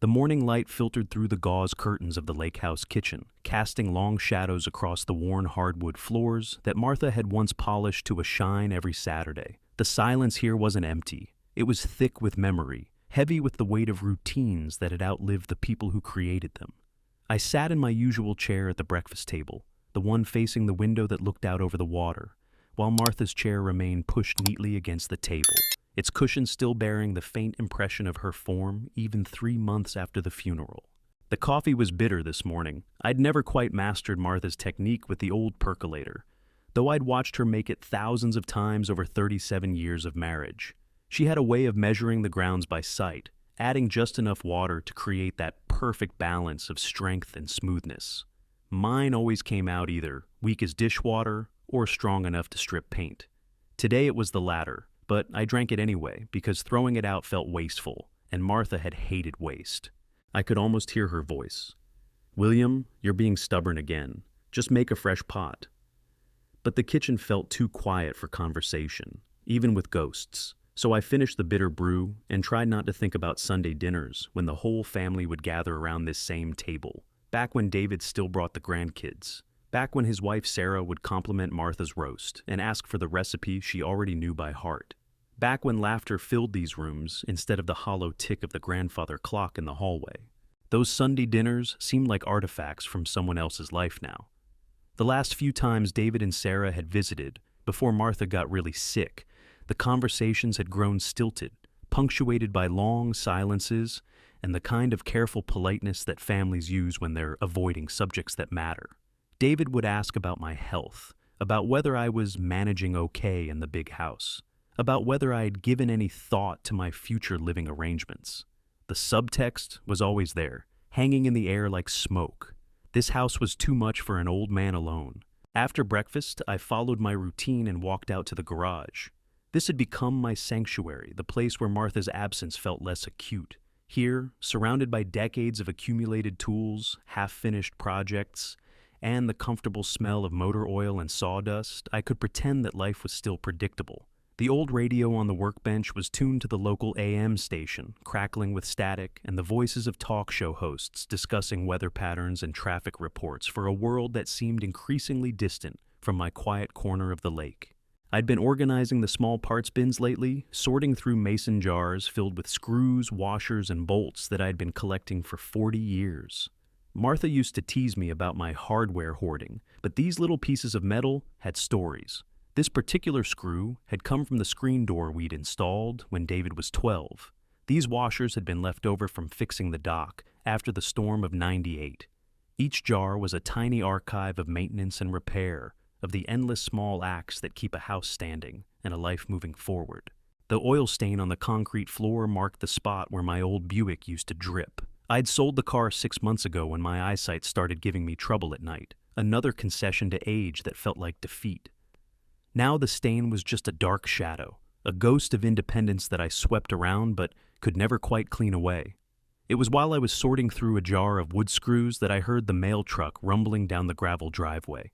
The morning light filtered through the gauze curtains of the lake house kitchen, casting long shadows across the worn hardwood floors that Martha had once polished to a shine every Saturday. The silence here wasn't empty. It was thick with memory, heavy with the weight of routines that had outlived the people who created them. I sat in my usual chair at the breakfast table, the one facing the window that looked out over the water, while Martha's chair remained pushed neatly against the table, its cushion still bearing the faint impression of her form even 3 months after the funeral. The coffee was bitter this morning. I'd never quite mastered Martha's technique with the old percolator, though I'd watched her make it thousands of times over 37 years of marriage. She had a way of measuring the grounds by sight, adding just enough water to create that perfect balance of strength and smoothness. Mine always came out either weak as dishwater or strong enough to strip paint. Today it was the latter, but I drank it anyway because throwing it out felt wasteful, and Martha had hated waste. I could almost hear her voice. "William, you're being stubborn again. Just make a fresh pot." But the kitchen felt too quiet for conversation, even with ghosts. So I finished the bitter brew and tried not to think about Sunday dinners when the whole family would gather around this same table. Back when David still brought the grandkids. Back when his wife Sarah would compliment Martha's roast and ask for the recipe she already knew by heart. Back when laughter filled these rooms instead of the hollow tick of the grandfather clock in the hallway. Those Sunday dinners seemed like artifacts from someone else's life now. The last few times David and Sarah had visited, before Martha got really sick, the conversations had grown stilted, punctuated by long silences and the kind of careful politeness that families use when they're avoiding subjects that matter. David would ask about my health, about whether I was managing okay in the big house, about whether I had given any thought to my future living arrangements. The subtext was always there, hanging in the air like smoke. This house was too much for an old man alone. After breakfast, I followed my routine and walked out to the garage. This had become my sanctuary, the place where Martha's absence felt less acute. Here, surrounded by decades of accumulated tools, half-finished projects, and the comfortable smell of motor oil and sawdust, I could pretend that life was still predictable. The old radio on the workbench was tuned to the local AM station, crackling with static, and the voices of talk show hosts discussing weather patterns and traffic reports for a world that seemed increasingly distant from my quiet corner of the lake. I'd been organizing the small parts bins lately, sorting through mason jars filled with screws, washers, and bolts that I'd been collecting for 40 years. Martha used to tease me about my hardware hoarding, but these little pieces of metal had stories. This particular screw had come from the screen door we'd installed when David was 12. These washers had been left over from fixing the dock after the storm of '98. Each jar was a tiny archive of maintenance and repair, of the endless small acts that keep a house standing and a life moving forward. The oil stain on the concrete floor marked the spot where my old Buick used to drip. I'd sold the car 6 months ago when my eyesight started giving me trouble at night, another concession to age that felt like defeat. Now the stain was just a dark shadow, a ghost of independence that I swept around but could never quite clean away. It was while I was sorting through a jar of wood screws that I heard the mail truck rumbling down the gravel driveway.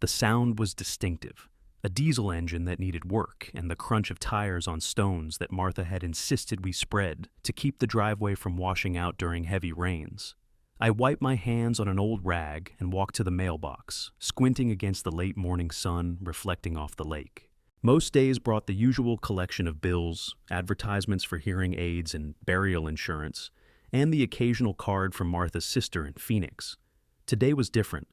The sound was distinctive, a diesel engine that needed work and the crunch of tires on stones that Martha had insisted we spread to keep the driveway from washing out during heavy rains. I wiped my hands on an old rag and walked to the mailbox, squinting against the late morning sun reflecting off the lake. Most days brought the usual collection of bills, advertisements for hearing aids and burial insurance, and the occasional card from Martha's sister in Phoenix. Today was different.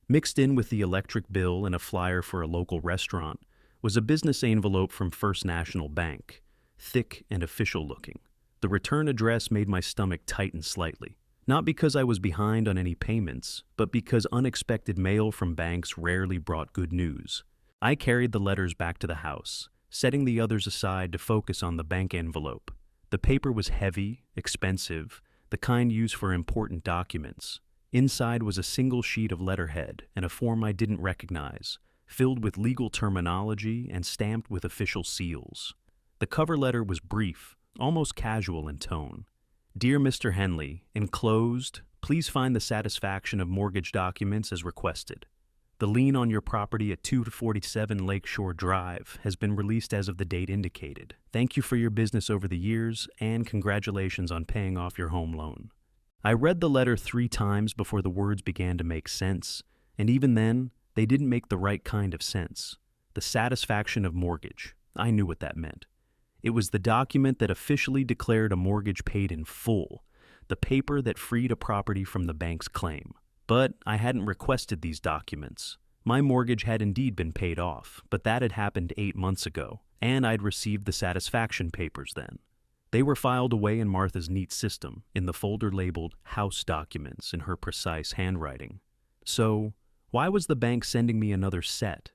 Mixed in with the electric bill and a flyer for a local restaurant was a business envelope from First National Bank, thick and official looking. The return address made my stomach tighten slightly, not because I was behind on any payments, but because unexpected mail from banks rarely brought good news. I carried the letters back to the house, setting the others aside to focus on the bank envelope. The paper was heavy, expensive, the kind used for important documents. Inside was a single sheet of letterhead and a form I didn't recognize, filled with legal terminology and stamped with official seals. The cover letter was brief, almost casual in tone. "Dear Mr. Henley, enclosed, please find the satisfaction of mortgage documents as requested. The lien on your property at 247 Lakeshore Drive has been released as of the date indicated. Thank you for your business over the years and congratulations on paying off your home loan. I read the letter 3 times before the words began to make sense, and even then, they didn't make the right kind of sense. The satisfaction of mortgage. I knew what that meant. It was the document that officially declared a mortgage paid in full, the paper that freed a property from the bank's claim. But I hadn't requested these documents. My mortgage had indeed been paid off, but that had happened 8 months ago, and I'd received the satisfaction papers then. They were filed away in Martha's neat system, in the folder labeled House Documents in her precise handwriting. So, why was the bank sending me another set?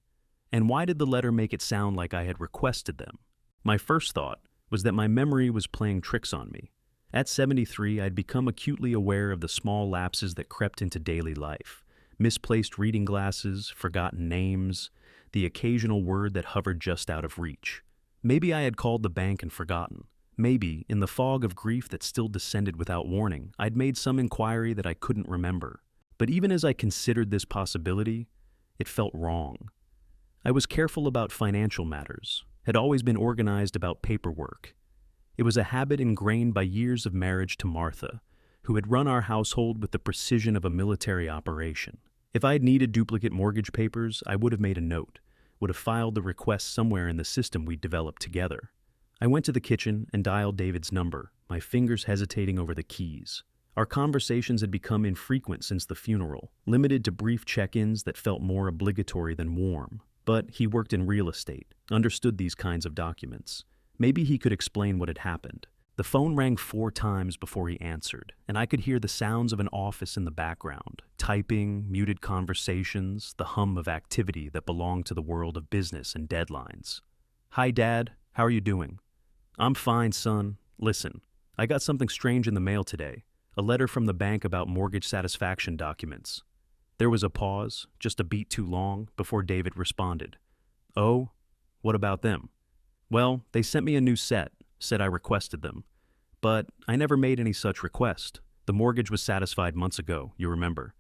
And why did the letter make it sound like I had requested them? My first thought was that my memory was playing tricks on me. At 73, I'd become acutely aware of the small lapses that crept into daily life. Misplaced reading glasses, forgotten names, the occasional word that hovered just out of reach. Maybe I had called the bank and forgotten. Maybe, in the fog of grief that still descended without warning, I'd made some inquiry that I couldn't remember. But even as I considered this possibility, it felt wrong. I was careful about financial matters, had always been organized about paperwork. It was a habit ingrained by years of marriage to Martha, who had run our household with the precision of a military operation. If I had needed duplicate mortgage papers, I would have made a note, would have filed the request somewhere in the system we'd developed together. I went to the kitchen and dialed David's number, my fingers hesitating over the keys. Our conversations had become infrequent since the funeral, limited to brief check-ins that felt more obligatory than warm. But he worked in real estate, understood these kinds of documents. Maybe he could explain what had happened. The phone rang 4 times before he answered, and I could hear the sounds of an office in the background, typing, muted conversations, the hum of activity that belonged to the world of business and deadlines. "Hi, Dad. How are you doing?" "I'm fine, son. Listen, I got something strange in the mail today. A letter from the bank about mortgage satisfaction documents." There was a pause, just a beat too long, before David responded. "Oh? What about them?" "Well, they sent me a new set, said I requested them. But I never made any such request. The mortgage was satisfied months ago, you remember.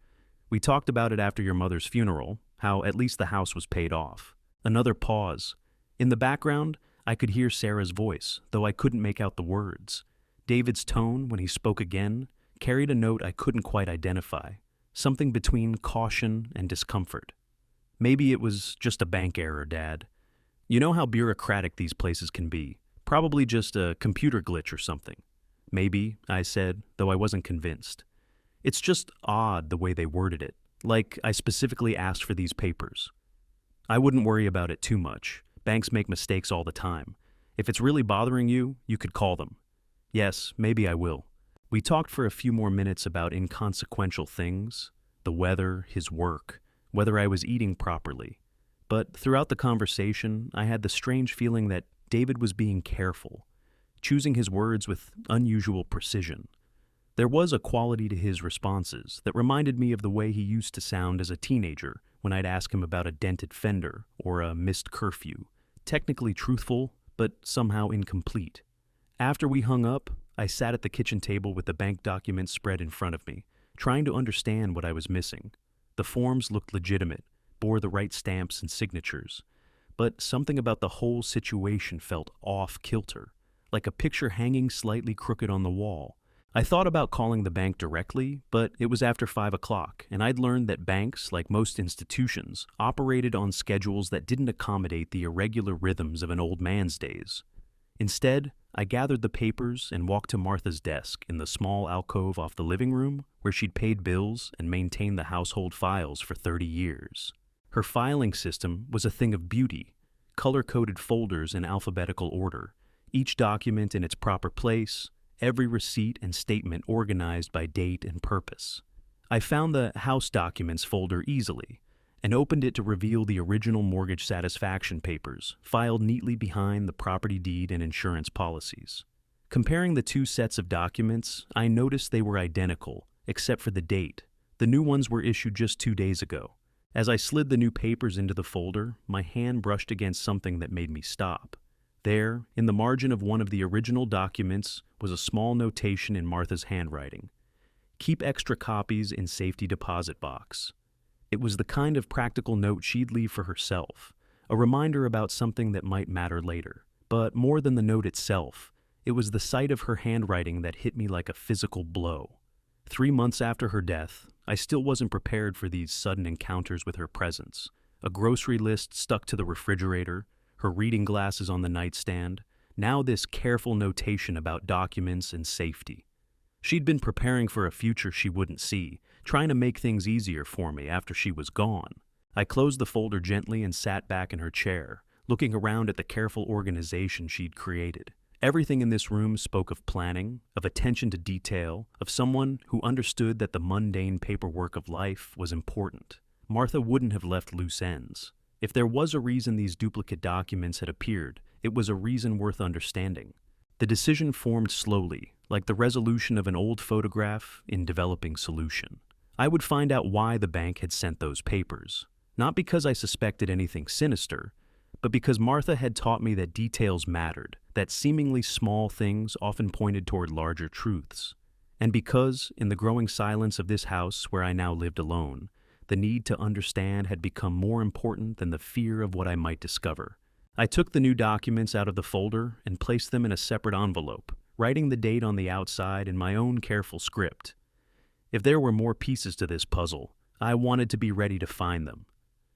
We talked about it after your mother's funeral, how at least the house was paid off." Another pause. In the background, I could hear Sarah's voice, though I couldn't make out the words. David's tone, when he spoke again, carried a note I couldn't quite identify, something between caution and discomfort. "Maybe it was just a bank error, Dad. You know how bureaucratic these places can be. Probably just a computer glitch or something." "Maybe," I said, though I wasn't convinced. "It's just odd the way they worded it, like I specifically asked for these papers." "I wouldn't worry about it too much. Banks make mistakes all the time. If it's really bothering you, you could call them." "Yes, maybe I will." We talked for a few more minutes about inconsequential things, the weather, his work, whether I was eating properly. But throughout the conversation, I had the strange feeling that David was being careful, choosing his words with unusual precision. There was a quality to his responses that reminded me of the way he used to sound as a teenager when I'd ask him about a dented fender or a missed curfew. Technically truthful, but somehow incomplete. After we hung up, I sat at the kitchen table with the bank documents spread in front of me, trying to understand what I was missing. The forms looked legitimate, bore the right stamps and signatures, but something about the whole situation felt off-kilter, like a picture hanging slightly crooked on the wall. I thought about calling the bank directly, but it was after 5 o'clock, and I'd learned that banks, like most institutions, operated on schedules that didn't accommodate the irregular rhythms of an old man's days. Instead, I gathered the papers and walked to Martha's desk in the small alcove off the living room where she'd paid bills and maintained the household files for 30 years. Her filing system was a thing of beauty, color-coded folders in alphabetical order, each document in its proper place, every receipt and statement organized by date and purpose. I found the House Documents folder easily and opened it to reveal the original mortgage satisfaction papers, filed neatly behind the property deed and insurance policies. Comparing the 2 sets of documents, I noticed they were identical, except for the date. The new ones were issued just 2 days ago. As I slid the new papers into the folder, my hand brushed against something that made me stop. There, in the margin of one of the original documents, was a small notation in Martha's handwriting. "Keep extra copies in safety deposit box." It was the kind of practical note she'd leave for herself, a reminder about something that might matter later. But more than the note itself, it was the sight of her handwriting that hit me like a physical blow. 3 months after her death, I still wasn't prepared for these sudden encounters with her presence. A grocery list stuck to the refrigerator, her reading glasses on the nightstand, now this careful notation about documents and safety. She'd been preparing for a future she wouldn't see, trying to make things easier for me after she was gone. I closed the folder gently and sat back in her chair, looking around at the careful organization she'd created. Everything in this room spoke of planning, of attention to detail, of someone who understood that the mundane paperwork of life was important. Martha wouldn't have left loose ends. If there was a reason these duplicate documents had appeared, it was a reason worth understanding. The decision formed slowly, like the resolution of an old photograph in developing solution. I would find out why the bank had sent those papers, not because I suspected anything sinister, but because Martha had taught me that details mattered, that seemingly small things often pointed toward larger truths. And because, in the growing silence of this house where I now lived alone, the need to understand had become more important than the fear of what I might discover. I took the new documents out of the folder and placed them in a separate envelope, writing the date on the outside in my own careful script. If there were more pieces to this puzzle, I wanted to be ready to find them.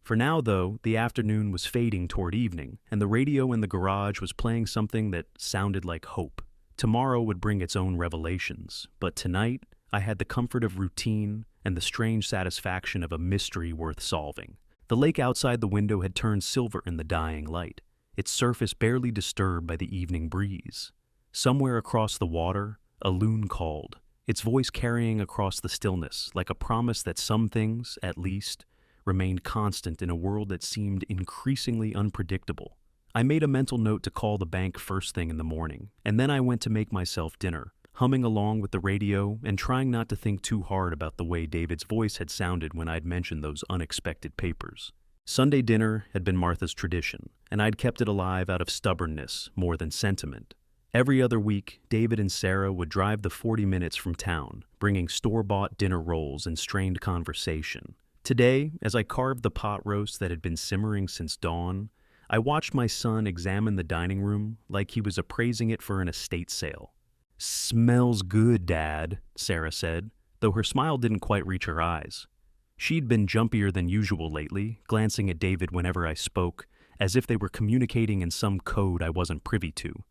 For now, though, the afternoon was fading toward evening, and the radio in the garage was playing something that sounded like hope. Tomorrow would bring its own revelations, but tonight I had the comfort of routine and the strange satisfaction of a mystery worth solving. The lake outside the window had turned silver in the dying light, its surface barely disturbed by the evening breeze. Somewhere across the water, a loon called, its voice carrying across the stillness like a promise that some things, at least, remained constant in a world that seemed increasingly unpredictable. I made a mental note to call the bank first thing in the morning, and then I went to make myself dinner, humming along with the radio and trying not to think too hard about the way David's voice had sounded when I'd mentioned those unexpected papers. Sunday dinner had been Martha's tradition, and I'd kept it alive out of stubbornness more than sentiment. Every other week, David and Sarah would drive the 40 minutes from town, bringing store-bought dinner rolls and strained conversation. Today, as I carved the pot roast that had been simmering since dawn, I watched my son examine the dining room like he was appraising it for an estate sale. "Smells good, Dad," Sarah said, though her smile didn't quite reach her eyes. She'd been jumpier than usual lately, glancing at David whenever I spoke, as if they were communicating in some code I wasn't privy to.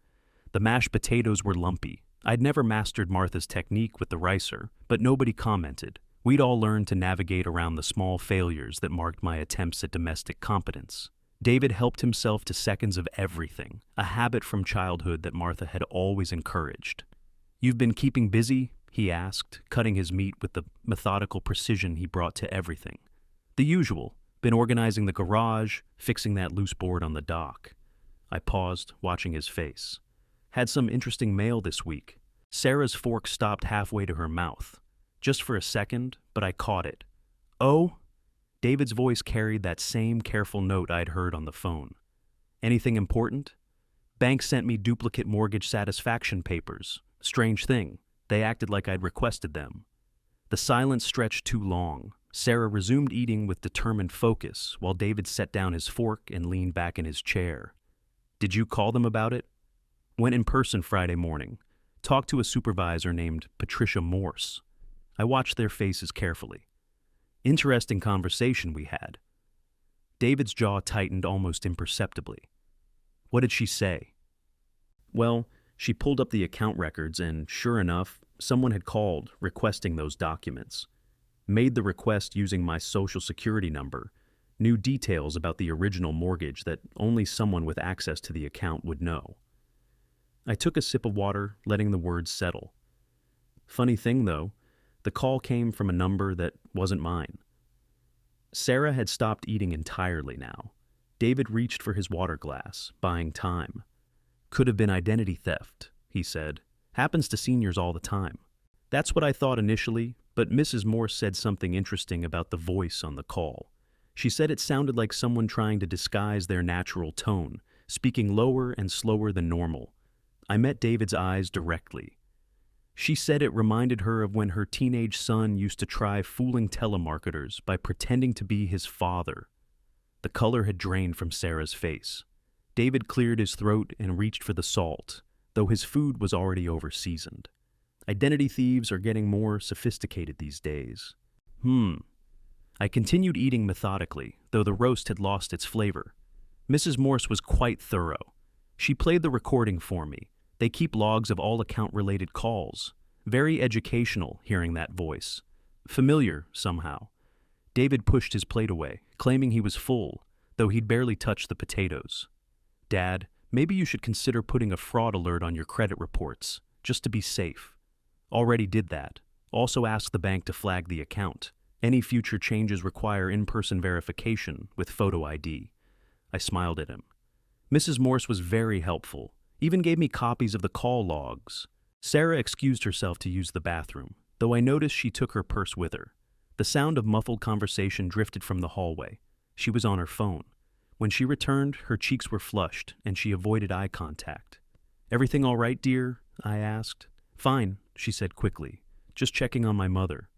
The mashed potatoes were lumpy. I'd never mastered Martha's technique with the ricer, but nobody commented. We'd all learned to navigate around the small failures that marked my attempts at domestic competence. David helped himself to seconds of everything, a habit from childhood that Martha had always encouraged. "You've been keeping busy?" he asked, cutting his meat with the methodical precision he brought to everything. "The usual. Been organizing the garage, fixing that loose board on the dock." I paused, watching his face. "Had some interesting mail this week." Sarah's fork stopped halfway to her mouth. Just for a second, but I caught it. "Oh?" David's voice carried that same careful note I'd heard on the phone. "Anything important?" "Bank sent me duplicate mortgage satisfaction papers. Strange thing. They acted like I'd requested them." The silence stretched too long. Sarah resumed eating with determined focus, while David set down his fork and leaned back in his chair. "Did you call them about it?" "Went in person Friday morning. Talked to a supervisor named Patricia Morse." I watched their faces carefully. Interesting conversation we had. David's jaw tightened almost imperceptibly. "What did she say?" "Well, she pulled up the account records and, sure enough, someone had called requesting those documents. Made the request using my social security number, knew details about the original mortgage that only someone with access to the account would know." I took a sip of water, letting the words settle. Funny thing, though, the call came from a number that wasn't mine. Sarah had stopped eating entirely now. David reached for his water glass, buying time. "Could have been identity theft," he said. "Happens to seniors all the time." That's what I thought initially, but Mrs. Morse said something interesting about the voice on the call. She said it sounded like someone trying to disguise their natural tone, speaking lower and slower than normal. I met David's eyes directly. She said it reminded her of when her teenage son used to try fooling telemarketers by pretending to be his father. The color had drained from Sarah's face. David cleared his throat and reached for the salt, though his food was already over-seasoned. Identity thieves are getting more sophisticated these days. I continued eating methodically, though the roast had lost its flavor. Mrs. Morse was quite thorough. She played the recording for me. They keep logs of all account-related calls. Very educational, hearing that voice. Familiar, somehow. David pushed his plate away, claiming he was full, though he'd barely touched the potatoes. Dad, maybe you should consider putting a fraud alert on your credit reports, just to be safe. Already did that. Also asked the bank to flag the account. Any future changes require in-person verification with photo ID. I smiled at him. Mrs. Morse was very helpful, even gave me copies of the call logs. Sarah excused herself to use the bathroom, though I noticed she took her purse with her. The sound of muffled conversation drifted from the hallway. She was on her phone. When she returned, her cheeks were flushed, and she avoided eye contact. "Everything all right, dear?" I asked. "Fine," she said quickly. "Just checking on my mother."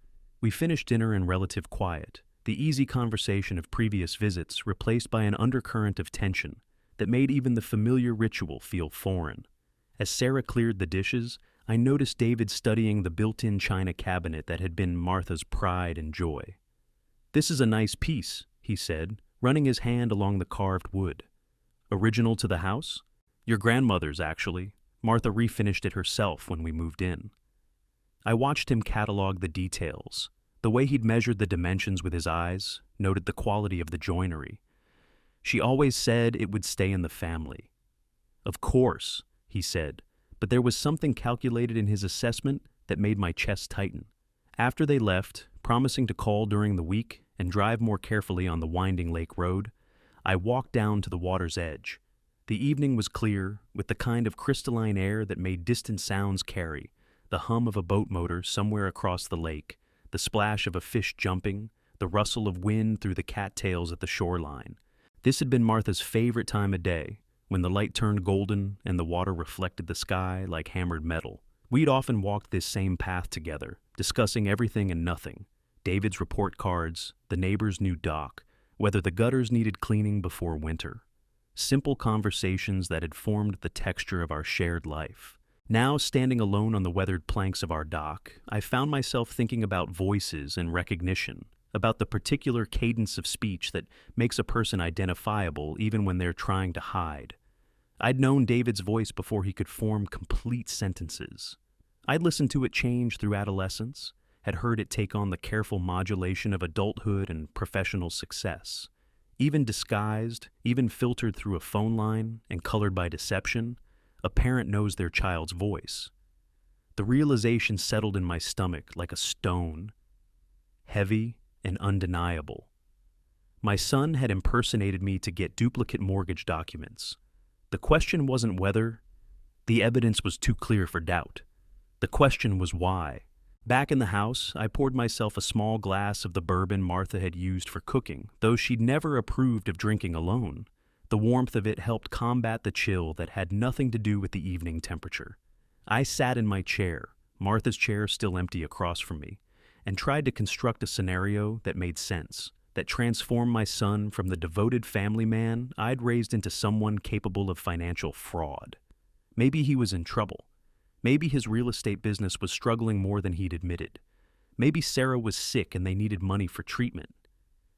We finished dinner in relative quiet, the easy conversation of previous visits replaced by an undercurrent of tension that made even the familiar ritual feel foreign. As Sarah cleared the dishes, I noticed David studying the built-in china cabinet that had been Martha's pride and joy. "This is a nice piece," he said, running his hand along the carved wood. "Original to the house?" "Your grandmother's, actually. Martha refinished it herself when we moved in." I watched him catalog the details, the way he'd measured the dimensions with his eyes, noted the quality of the joinery. "She always said it would stay in the family." "Of course," he said, but there was something calculated in his assessment that made my chest tighten. After they left, promising to call during the week and drive more carefully on the winding lake road, I walked down to the water's edge. The evening was clear, with the kind of crystalline air that made distant sounds carry, the hum of a boat motor somewhere across the lake, the splash of a fish jumping, the rustle of wind through the cattails at the shoreline. This had been Martha's favorite time of day, when the light turned golden and the water reflected the sky like hammered metal. We'd often walked this same path together, discussing everything and nothing. David's report cards, the neighbor's new dock, whether the gutters needed cleaning before winter. Simple conversations that had formed the texture of our shared life. Now, standing alone on the weathered planks of our dock, I found myself thinking about voices and recognition, about the particular cadence of speech that makes a person identifiable even when they're trying to hide. I'd known David's voice before he could form complete sentences. I'd listened to it change through adolescence, had heard it take on the careful modulation of adulthood and professional success. Even disguised, even filtered through a phone line and colored by deception, a parent knows their child's voice. The realization settled in my stomach like a stone, heavy and undeniable. My son had impersonated me to get duplicate mortgage documents. The question wasn't whether. The evidence was too clear for doubt. The question was why. Back in the house, I poured myself a small glass of the bourbon Martha had used for cooking, though she'd never approved of drinking alone. The warmth of it helped combat the chill that had nothing to do with the evening temperature. I sat in my chair, Martha's chair still empty across from me, and tried to construct a scenario that made sense, that transformed my son from the devoted family man I'd raised into someone capable of financial fraud. Maybe he was in trouble. Maybe his real estate business was struggling more than he'd admitted. Maybe Sarah was sick and they needed money for treatment.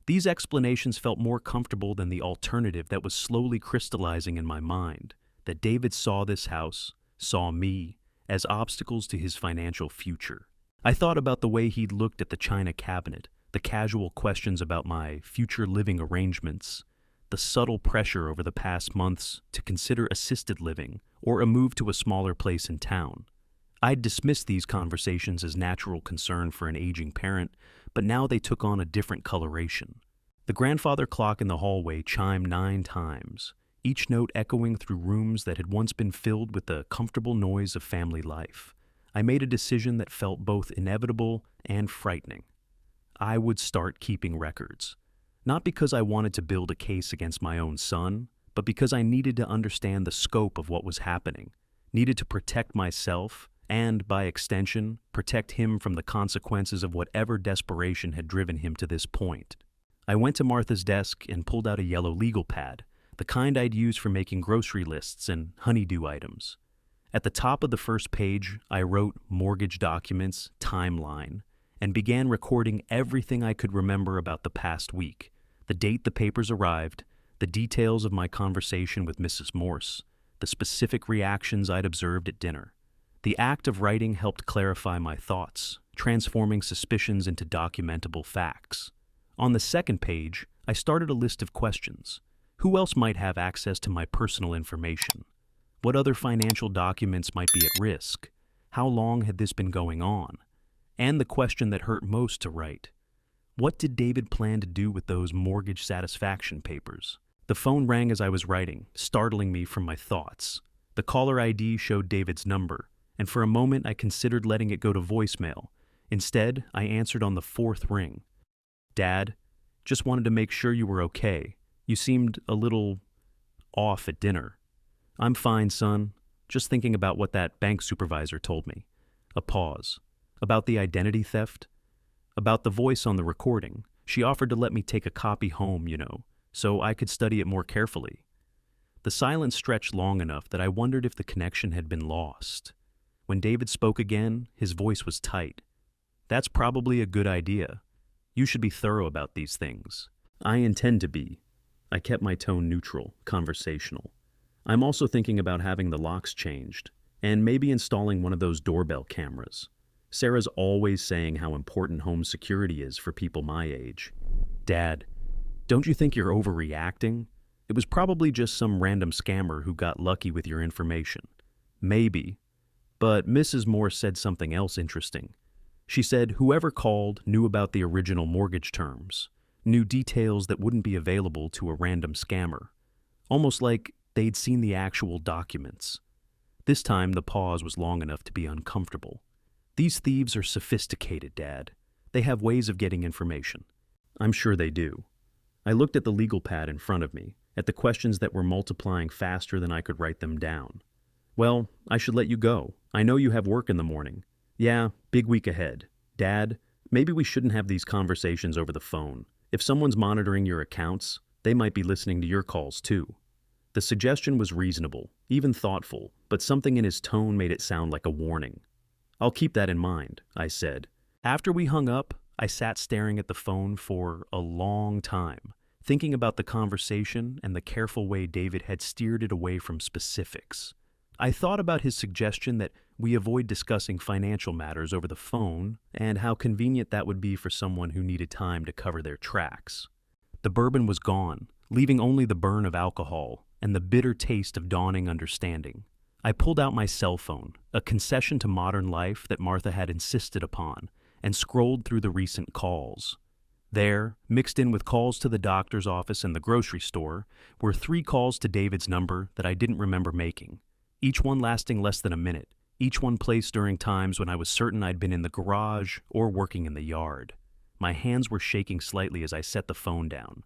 These explanations felt more comfortable than the alternative that was slowly crystallizing in my mind, that David saw this house, saw me, as obstacles to his financial future. I thought about the way he'd looked at the china cabinet, the casual questions about my future living arrangements, the subtle pressure over the past months to consider assisted living or a move to a smaller place in town. I'd dismissed these conversations as natural concern for an aging parent, but now they took on a different coloration. The grandfather clock in the hallway chimed 9 times, each note echoing through rooms that had once been filled with the comfortable noise of family life. I made a decision that felt both inevitable and frightening. I would start keeping records. Not because I wanted to build a case against my own son, but because I needed to understand the scope of what was happening, needed to protect myself and, by extension, protect him from the consequences of whatever desperation had driven him to this point. I went to Martha's desk and pulled out a yellow legal pad, the kind I'd use for making grocery lists and honeydew items. At the top of the first page, I wrote mortgage documents, timeline, and began recording everything I could remember about the past week, the date the papers arrived, the details of my conversation with Mrs. Morse, the specific reactions I'd observed at dinner. The act of writing helped clarify my thoughts, transforming suspicions into documentable facts. On the second page, I started a list of questions. Who else might have access to my personal information? What other financial documents might be at risk? How long had this been going on? And the question that hurt most to write: what did David plan to do with those mortgage satisfaction papers? The phone rang as I was writing, startling me from my thoughts. The caller ID showed David's number, and for a moment I considered letting it go to voicemail. Instead, I answered on the fourth ring. "Dad, just wanted to make sure you were okay. You seemed a little off at dinner." "I'm fine, son. Just thinking about what that bank supervisor told me." A pause. "About the identity theft?" "About the voice on the recording. She offered to let me take a copy home, so I could study it more carefully." The silence stretched long enough that I wondered if the connection had been lost. When David spoke again, his voice was tight. "That's probably a good idea. You should be thorough about these things." "I intend to be." I kept my tone neutral, conversational. "I'm also thinking about having the locks changed, and maybe installing one of those doorbell cameras. Sarah's always saying how important home security is for people my age." "Dad, don't you think you're overreacting? It was probably just some random scammer who got lucky with your information." "Maybe. But Mrs. Morse said something else interesting. She said whoever called knew about the original mortgage terms, knew details that wouldn't be available to a random scammer. Almost like they'd seen the actual documents." This time the pause was long enough to be uncomfortable. "These thieves are sophisticated, Dad. They have ways of getting information." "I'm sure they do." I looked at the legal pad in front of me, at the questions that were multiplying faster than I could write them down. "Well, I should let you go. I know you have work in the morning." "Yeah, big week ahead. Dad, maybe we shouldn't have these conversations over the phone. If someone's monitoring your accounts, they might be listening to your calls too." The suggestion was reasonable, even thoughtful, but something in his tone made it sound like a warning. "I'll keep that in mind," I said. After we hung up, I sat staring at the phone for a long time, thinking about the conversation and the careful way David had steered it away from specifics. I thought about his suggestion that we avoid discussing financial matters over the phone and how convenient that would be for someone who needed time to cover their tracks. The bourbon was gone, leaving only the burn of alcohol and the bitter taste of dawning understanding. I pulled out my cell phone, a concession to modern life that Martha had insisted upon, and scrolled through the recent calls. There, mixed in with calls to the doctor's office and the grocery store, were 3 calls to David's number that I didn't remember making, each one lasting less than a minute, each one placed during times when I was certain I'd been in the garage or working in the yard. My hands were shaking slightly as I set the phone down.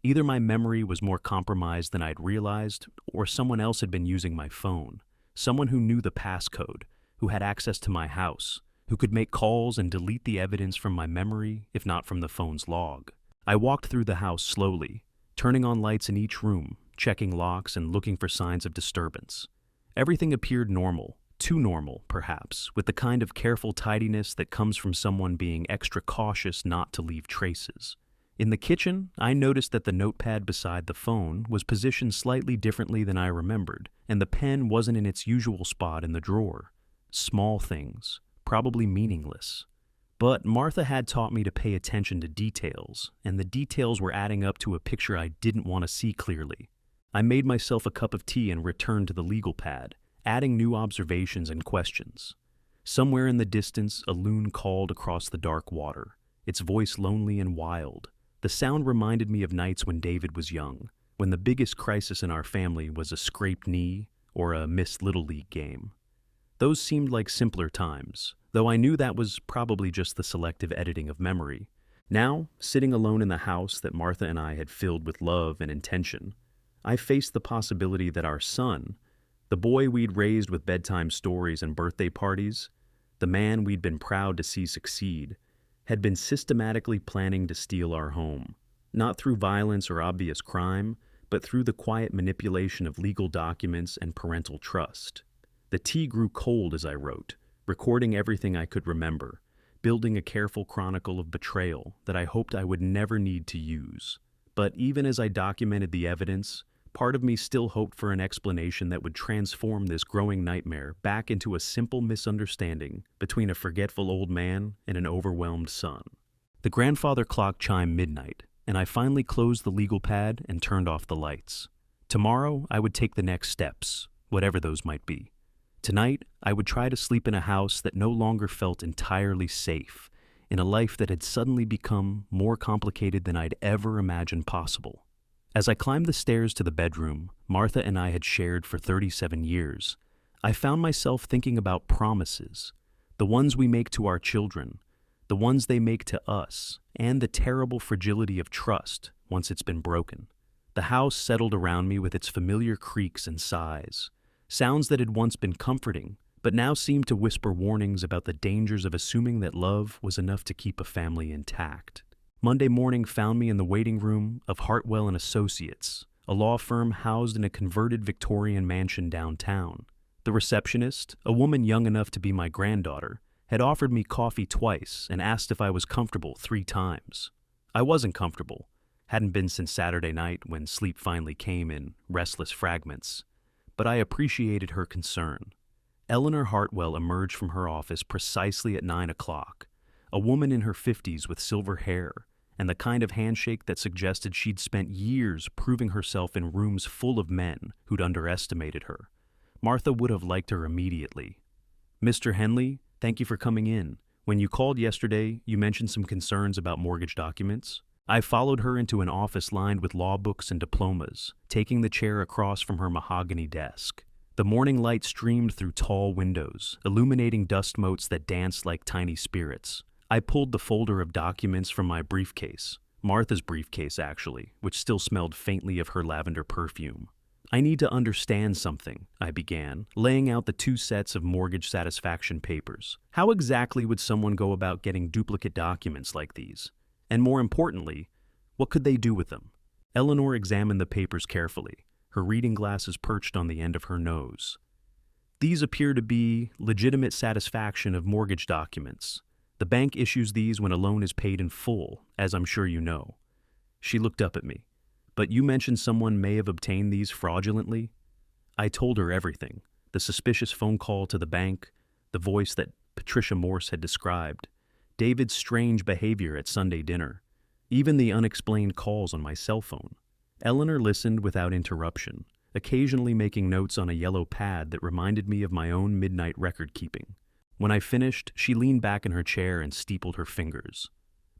Either my memory was more compromised than I'd realized, or someone else had been using my phone. Someone who knew the passcode, who had access to my house, who could make calls and delete the evidence from my memory, if not from the phone's log. I walked through the house slowly, turning on lights in each room, checking locks and looking for signs of disturbance. Everything appeared normal, too normal, perhaps, with the kind of careful tidiness that comes from someone being extra cautious not to leave traces. In the kitchen, I noticed that the notepad beside the phone was positioned slightly differently than I remembered, and the pen wasn't in its usual spot in the drawer. Small things, probably meaningless. But Martha had taught me to pay attention to details, and the details were adding up to a picture I didn't want to see clearly. I made myself a cup of tea and returned to the legal pad, adding new observations and questions. Somewhere in the distance, a loon called across the dark water, its voice lonely and wild. The sound reminded me of nights when David was young, when the biggest crisis in our family was a scraped knee or a missed Little League game. Those seemed like simpler times, though I knew that was probably just the selective editing of memory. Now, sitting alone in the house that Martha and I had filled with love and intention, I faced the possibility that our son, the boy we'd raised with bedtime stories and birthday parties, the man we'd been proud to see succeed, had been systematically planning to steal our home, not through violence or obvious crime, but through the quiet manipulation of legal documents and parental trust. The tea grew cold as I wrote, recording everything I could remember, building a careful chronicle of betrayal that I hoped I would never need to use. But even as I documented the evidence, part of me still hoped for an explanation that would transform this growing nightmare back into a simple misunderstanding between a forgetful old man and an overwhelmed son. The grandfather clock chimed midnight, and I finally closed the legal pad and turned off the lights. Tomorrow, I would take the next steps, whatever those might be. Tonight, I would try to sleep in a house that no longer felt entirely safe, in a life that had suddenly become more complicated than I'd ever imagined possible. As I climbed the stairs to the bedroom Martha and I had shared for 37 years, I found myself thinking about promises, the ones we make to our children, the ones they make to us, and the terrible fragility of trust once it's been broken. The house settled around me with its familiar creaks and sighs, sounds that had once been comforting, but now seemed to whisper warnings about the dangers of assuming that love was enough to keep a family intact. Monday morning found me in the waiting room of Hartwell and Associates, a law firm housed in a converted Victorian mansion downtown. The receptionist, a woman young enough to be my granddaughter, had offered me coffee twice and asked if I was comfortable 3 times. I wasn't comfortable, hadn't been since Saturday night when sleep finally came in restless fragments, but I appreciated her concern. Eleanor Hartwell emerged from her office precisely at 9 o'clock, a woman in her 50s with silver hair, and the kind of handshake that suggested she'd spent years proving herself in rooms full of men who'd underestimated her. Martha would have liked her immediately. "Mr. Henley, thank you for coming in. When you called yesterday, you mentioned some concerns about mortgage documents." I followed her into an office lined with law books and diplomas, taking the chair across from her mahogany desk. The morning light streamed through tall windows, illuminating dust motes that danced like tiny spirits. I pulled the folder of documents from my briefcase, Martha's briefcase actually, which still smelled faintly of her lavender perfume. "I need to understand something," I began, laying out the 2 sets of mortgage satisfaction papers. "How exactly would someone go about getting duplicate documents like these? And more importantly, what could they do with them?" Eleanor examined the papers carefully, her reading glasses perched on the end of her nose. "These appear to be legitimate satisfaction of mortgage documents. The bank issues these when a loan is paid in full, as I'm sure you know." She looked up at me. "But you mentioned someone may have obtained these fraudulently?" I told her everything, the suspicious phone call to the bank, the voice that Patricia Morse had described, David's strange behavior at Sunday dinner, even the unexplained calls on my cell phone. Eleanor listened without interruption, occasionally making notes on a yellow pad that reminded me of my own midnight record keeping. When I finished, she leaned back in her chair and steepled her fingers.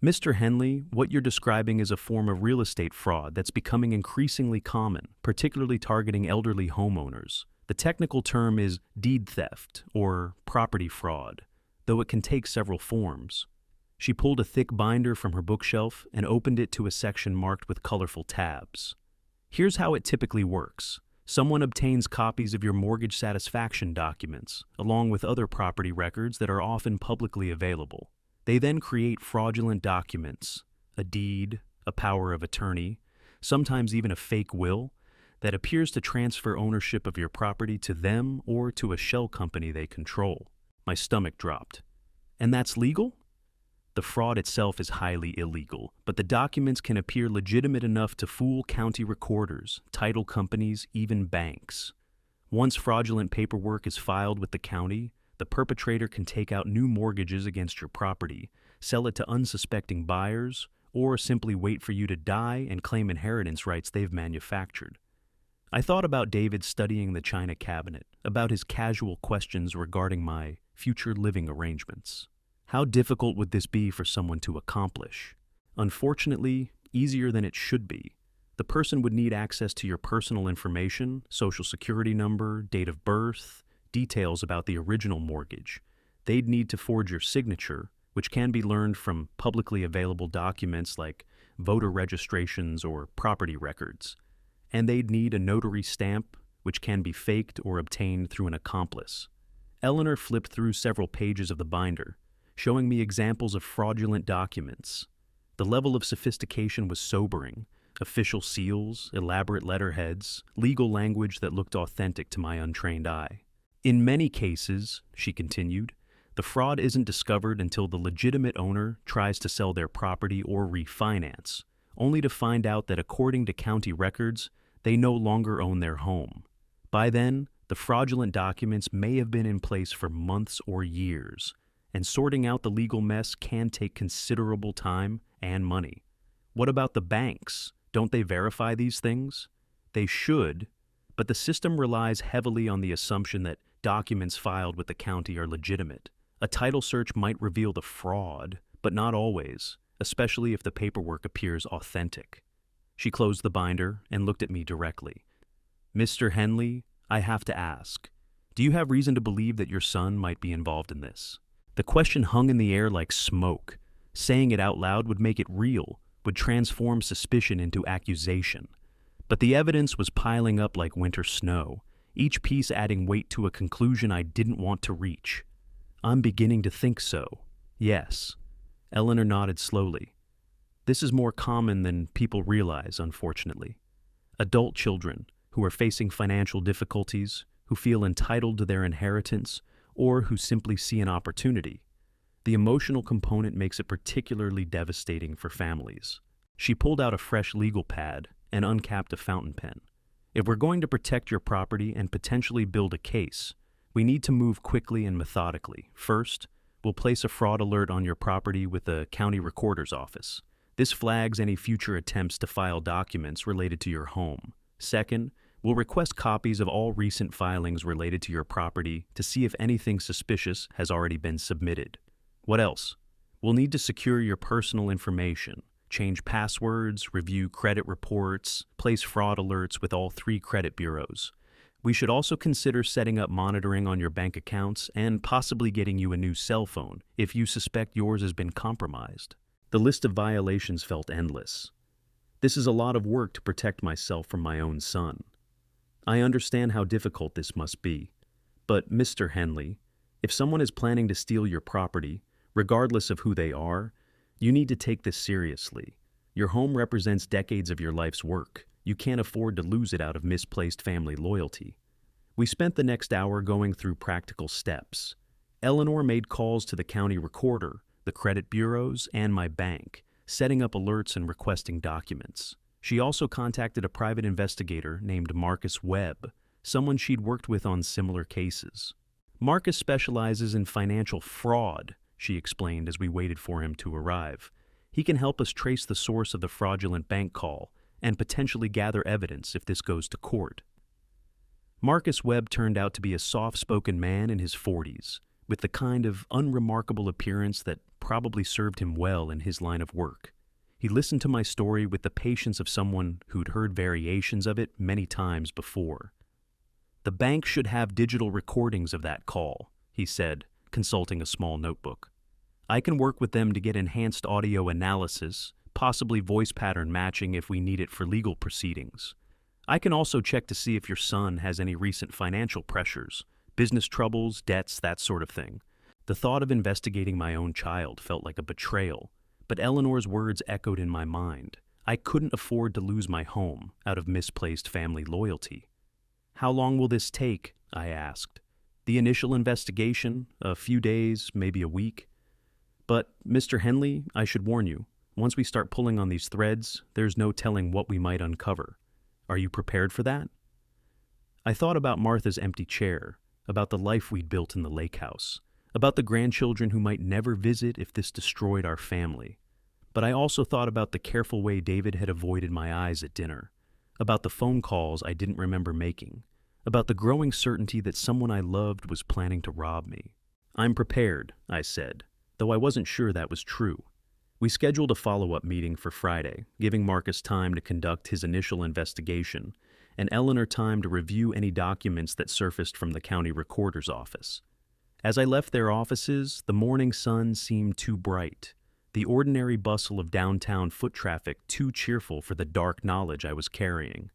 "Mr. Henley, what you're describing is a form of real estate fraud that's becoming increasingly common, particularly targeting elderly homeowners. The technical term is deed theft or property fraud, though it can take several forms." She pulled a thick binder from her bookshelf and opened it to a section marked with colorful tabs. "Here's how it typically works. Someone obtains copies of your mortgage satisfaction documents, along with other property records that are often publicly available. They then create fraudulent documents, a deed, a power of attorney, sometimes even a fake will, that appears to transfer ownership of your property to them or to a shell company they control." My stomach dropped. "And that's legal?" "The fraud itself is highly illegal, but the documents can appear legitimate enough to fool county recorders, title companies, even banks. Once fraudulent paperwork is filed with the county, the perpetrator can take out new mortgages against your property, sell it to unsuspecting buyers, or simply wait for you to die and claim inheritance rights they've manufactured." I thought about David studying the china cabinet, about his casual questions regarding my future living arrangements. How difficult would this be for someone to accomplish? Unfortunately, easier than it should be. The person would need access to your personal information, social security number, date of birth, details about the original mortgage. They'd need to forge your signature, which can be learned from publicly available documents like voter registrations or property records. And they'd need a notary stamp, which can be faked or obtained through an accomplice. Eleanor flipped through several pages of the binder, showing me examples of fraudulent documents. The level of sophistication was sobering. Official seals, elaborate letterheads, legal language that looked authentic to my untrained eye. In many cases, she continued, the fraud isn't discovered until the legitimate owner tries to sell their property or refinance, only to find out that according to county records, they no longer own their home. By then, the fraudulent documents may have been in place for months or years, and sorting out the legal mess can take considerable time and money. What about the banks? Don't they verify these things? They should, but the system relies heavily on the assumption that documents filed with the county are legitimate. A title search might reveal the fraud, but not always, especially if the paperwork appears authentic. She closed the binder and looked at me directly. Mr. Henley, I have to ask, do you have reason to believe that your son might be involved in this? The question hung in the air like smoke. Saying it out loud would make it real, would transform suspicion into accusation. But the evidence was piling up like winter snow, each piece adding weight to a conclusion I didn't want to reach. I'm beginning to think so. Yes. Eleanor nodded slowly. This is more common than people realize, unfortunately. Adult children who are facing financial difficulties, who feel entitled to their inheritance, or who simply see an opportunity. The emotional component makes it particularly devastating for families. She pulled out a fresh legal pad and uncapped a fountain pen. If we're going to protect your property and potentially build a case, we need to move quickly and methodically. First, we'll place a fraud alert on your property with the county recorder's office. This flags any future attempts to file documents related to your home. Second, we'll request copies of all recent filings related to your property to see if anything suspicious has already been submitted. What else? We'll need to secure your personal information, change passwords, review credit reports, place fraud alerts with all 3 credit bureaus. We should also consider setting up monitoring on your bank accounts and possibly getting you a new cell phone if you suspect yours has been compromised. The list of violations felt endless. This is a lot of work to protect myself from my own son. I understand how difficult this must be, but Mr. Henley, if someone is planning to steal your property, regardless of who they are, you need to take this seriously. Your home represents decades of your life's work. You can't afford to lose it out of misplaced family loyalty. We spent the next hour going through practical steps. Eleanor made calls to the county recorder, the credit bureaus, and my bank, setting up alerts and requesting documents. She also contacted a private investigator named Marcus Webb, someone she'd worked with on similar cases. Marcus specializes in financial fraud, she explained as we waited for him to arrive. He can help us trace the source of the fraudulent bank call and potentially gather evidence if this goes to court. Marcus Webb turned out to be a soft-spoken man in his 40s, with the kind of unremarkable appearance that probably served him well in his line of work. He listened to my story with the patience of someone who'd heard variations of it many times before. The bank should have digital recordings of that call, he said, consulting a small notebook. I can work with them to get enhanced audio analysis, possibly voice pattern matching if we need it for legal proceedings. I can also check to see if your son has any recent financial pressures, business troubles, debts, that sort of thing. The thought of investigating my own child felt like a betrayal, but Eleanor's words echoed in my mind. I couldn't afford to lose my home out of misplaced family loyalty. How long will this take? I asked. The initial investigation, a few days, maybe a week. But, Mr. Henley, I should warn you, once we start pulling on these threads, there's no telling what we might uncover. Are you prepared for that? I thought about Martha's empty chair, about the life we'd built in the lake house, about the grandchildren who might never visit if this destroyed our family. But I also thought about the careful way David had avoided my eyes at dinner, about the phone calls I didn't remember making, about the growing certainty that someone I loved was planning to rob me. I'm prepared, I said, though I wasn't sure that was true. We scheduled a follow-up meeting for Friday, giving Marcus time to conduct his initial investigation, and Eleanor time to review any documents that surfaced from the county recorder's office. As I left their offices, the morning sun seemed too bright, the ordinary bustle of downtown foot traffic too cheerful for the dark knowledge I was carrying.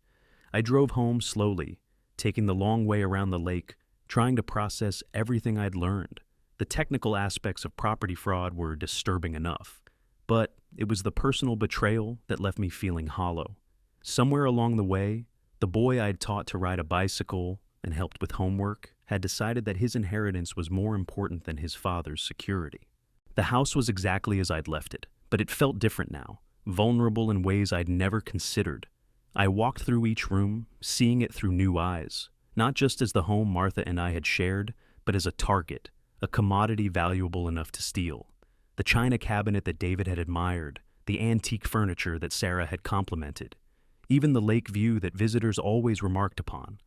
I drove home slowly, taking the long way around the lake, trying to process everything I'd learned. The technical aspects of property fraud were disturbing enough, but it was the personal betrayal that left me feeling hollow. Somewhere along the way, the boy I'd taught to ride a bicycle and helped with homework had decided that his inheritance was more important than his father's security. The house was exactly as I'd left it, but it felt different now, vulnerable in ways I'd never considered. I walked through each room, seeing it through new eyes, not just as the home Martha and I had shared, but as a target, a commodity valuable enough to steal. The china cabinet that David had admired, the antique furniture that Sarah had complimented, even the lake view that visitors always remarked upon.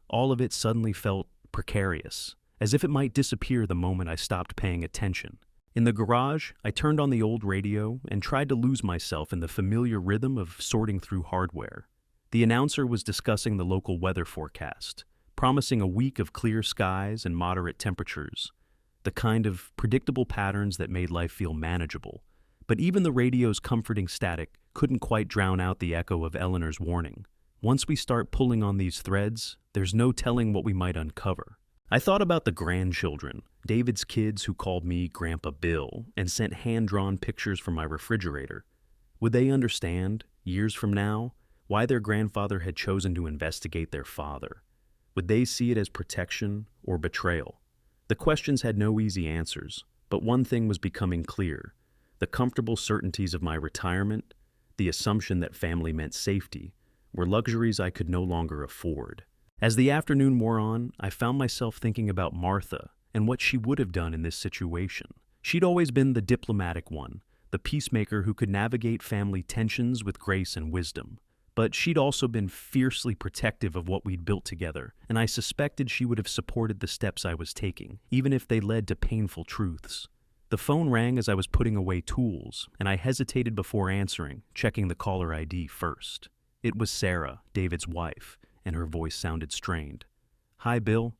All of it suddenly felt precarious, as if it might disappear the moment I stopped paying attention. In the garage, I turned on the old radio and tried to lose myself in the familiar rhythm of sorting through hardware. The announcer was discussing the local weather forecast, promising a week of clear skies and moderate temperatures, the kind of predictable patterns that made life feel manageable. But even the radio's comforting static couldn't quite drown out the echo of Eleanor's warning. Once we start pulling on these threads, there's no telling what we might uncover. I thought about the grandchildren, David's kids who called me Grandpa Bill and sent hand-drawn pictures from my refrigerator. Would they understand, years from now, why their grandfather had chosen to investigate their father? Would they see it as protection or betrayal? The questions had no easy answers, but one thing was becoming clear. The comfortable certainties of my retirement, the assumption that family meant safety, were luxuries I could no longer afford. As the afternoon wore on, I found myself thinking about Martha and what she would have done in this situation. She'd always been the diplomatic one, the peacemaker who could navigate family tensions with grace and wisdom. But she'd also been fiercely protective of what we'd built together, and I suspected she would have supported the steps I was taking, even if they led to painful truths. The phone rang as I was putting away tools, and I hesitated before answering, checking the caller ID first. It was Sarah, David's wife, and her voice sounded strained. "Hi, Bill.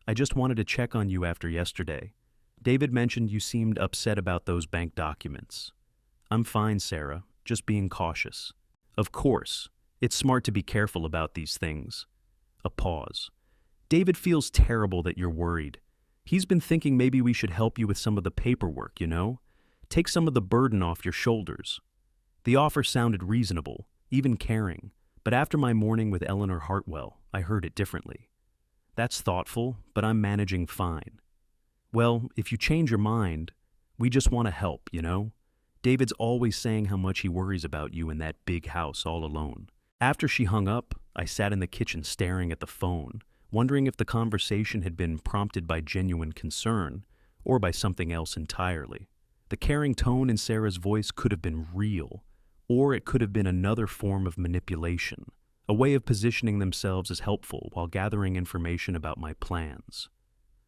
I just wanted to check on you after yesterday. David mentioned you seemed upset about those bank documents." "I'm fine, Sarah, just being cautious." "Of course. It's smart to be careful about these things." A pause. "David feels terrible that you're worried. He's been thinking maybe we should help you with some of the paperwork, you know? Take some of the burden off your shoulders." The offer sounded reasonable, even caring, but after my morning with Eleanor Hartwell, I heard it differently. "That's thoughtful, but I'm managing fine." "Well, if you change your mind, we just want to help, you know? David's always saying how much he worries about you in that big house all alone." After she hung up, I sat in the kitchen staring at the phone, wondering if the conversation had been prompted by genuine concern or by something else entirely. The caring tone in Sarah's voice could have been real, or it could have been another form of manipulation, a way of positioning themselves as helpful while gathering information about my plans.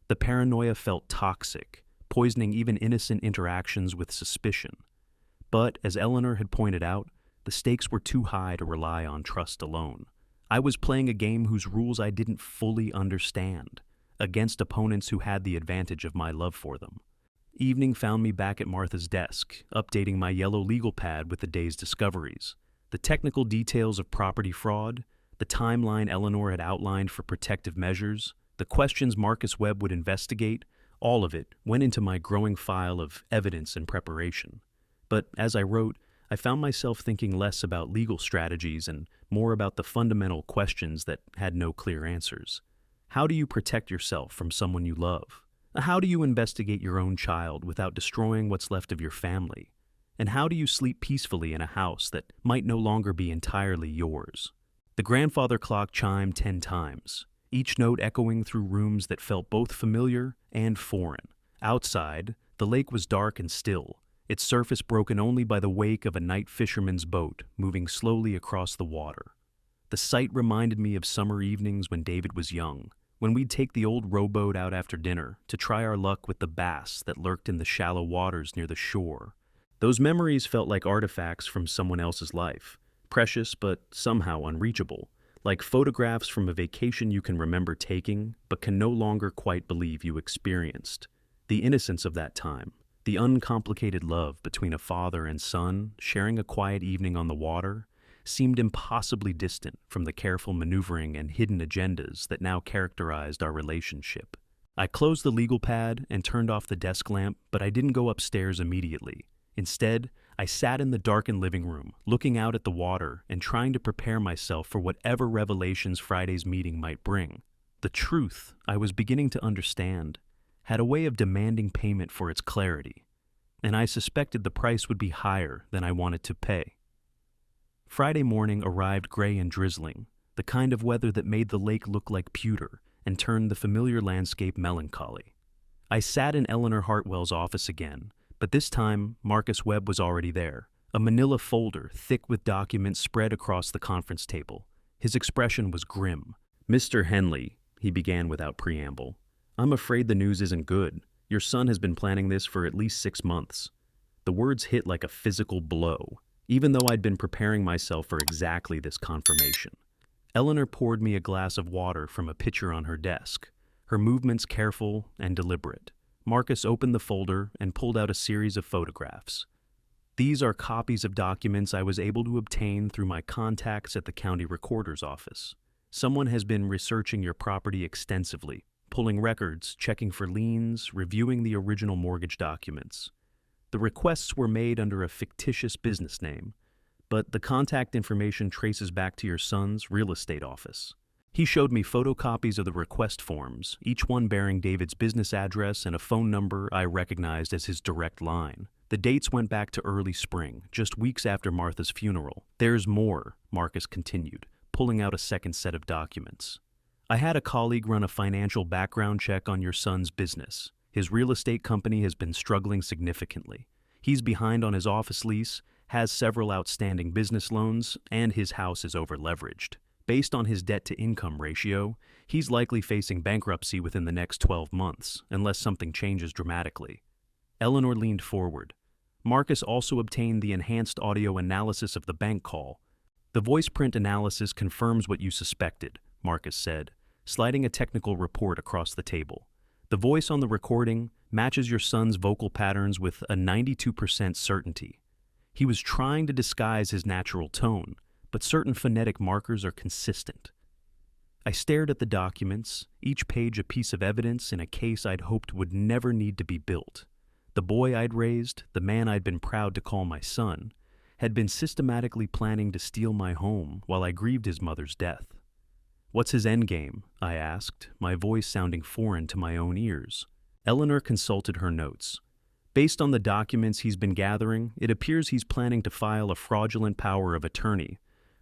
The paranoia felt toxic, poisoning even innocent interactions with suspicion. But, as Eleanor had pointed out, the stakes were too high to rely on trust alone. I was playing a game whose rules I didn't fully understand, against opponents who had the advantage of my love for them. Evening found me back at Martha's desk, updating my yellow legal pad with the day's discoveries. The technical details of property fraud, the timeline Eleanor had outlined for protective measures, the questions Marcus Webb would investigate, all of it went into my growing file of evidence and preparation. But as I wrote, I found myself thinking less about legal strategies and more about the fundamental questions that had no clear answers. How do you protect yourself from someone you love? How do you investigate your own child without destroying what's left of your family? And how do you sleep peacefully in a house that might no longer be entirely yours? The grandfather clock chimed 10 times, each note echoing through rooms that felt both familiar and foreign. Outside, the lake was dark and still, its surface broken only by the wake of a night fisherman's boat moving slowly across the water. The sight reminded me of summer evenings when David was young, when we'd take the old rowboat out after dinner to try our luck with the bass that lurked in the shallow waters near the shore. Those memories felt like artifacts from someone else's life, precious but somehow unreachable, like photographs from a vacation you can remember taking but can no longer quite believe you experienced. The innocence of that time, the uncomplicated love between a father and son sharing a quiet evening on the water, seemed impossibly distant from the careful maneuvering and hidden agendas that now characterized our relationship. I closed the legal pad and turned off the desk lamp, but I didn't go upstairs immediately. Instead, I sat in the darkened living room, looking out at the water and trying to prepare myself for whatever revelations Friday's meeting might bring. The truth, I was beginning to understand, had a way of demanding payment for its clarity, and I suspected the price would be higher than I wanted to pay. Friday morning arrived gray and drizzling, the kind of weather that made the lake look like pewter and turned the familiar landscape melancholy. I sat in Eleanor Hartwell's office again, but this time Marcus Webb was already there, a manila folder thick with documents spread across the conference table. His expression was grim. "Mr. Henley," he began without preamble, "I'm afraid the news isn't good. Your son has been planning this for at least 6 months." The words hit like a physical blow, even though I'd been preparing myself for exactly this confirmation. Eleanor poured me a glass of water from a pitcher on her desk, her movements careful and deliberate. Marcus opened the folder and pulled out a series of photographs. "These are copies of documents I was able to obtain through my contacts at the county recorder's office. Someone has been researching your property extensively, pulling records, checking for liens, reviewing the original mortgage documents. The requests were made under a fictitious business name, but the contact information traces back to your son's real estate office." He showed me photocopies of the request forms, each one bearing David's business address and a phone number I recognized as his direct line. The dates went back to early spring, just weeks after Martha's funeral. "There's more," Marcus continued, pulling out a second set of documents. "I had a colleague run a financial background check on your son's business. His real estate company has been struggling significantly. He's behind on his office lease, has several outstanding business loans, and his house is over-leveraged. Based on his debt-to-income ratio, he's likely facing bankruptcy within the next 12 months, unless something changes dramatically." Eleanor leaned forward. Marcus also obtained the enhanced audio analysis of the bank call. "The voice print analysis confirms what you suspected," Marcus said, sliding a technical report across the table. "The voice on the recording matches your son's vocal patterns with a 92% certainty. He was trying to disguise his natural tone, but certain phonetic markers are consistent." I stared at the documents, each page a piece of evidence in a case I'd hoped would never need to be built. The boy I'd raised, the man I'd been proud to call my son, had been systematically planning to steal my home while I grieved his mother's death. "What's his endgame?" I asked, my voice sounding foreign to my own ears. Eleanor consulted her notes. "Based on the documents he's been gathering, it appears he's planning to file a fraudulent power of attorney,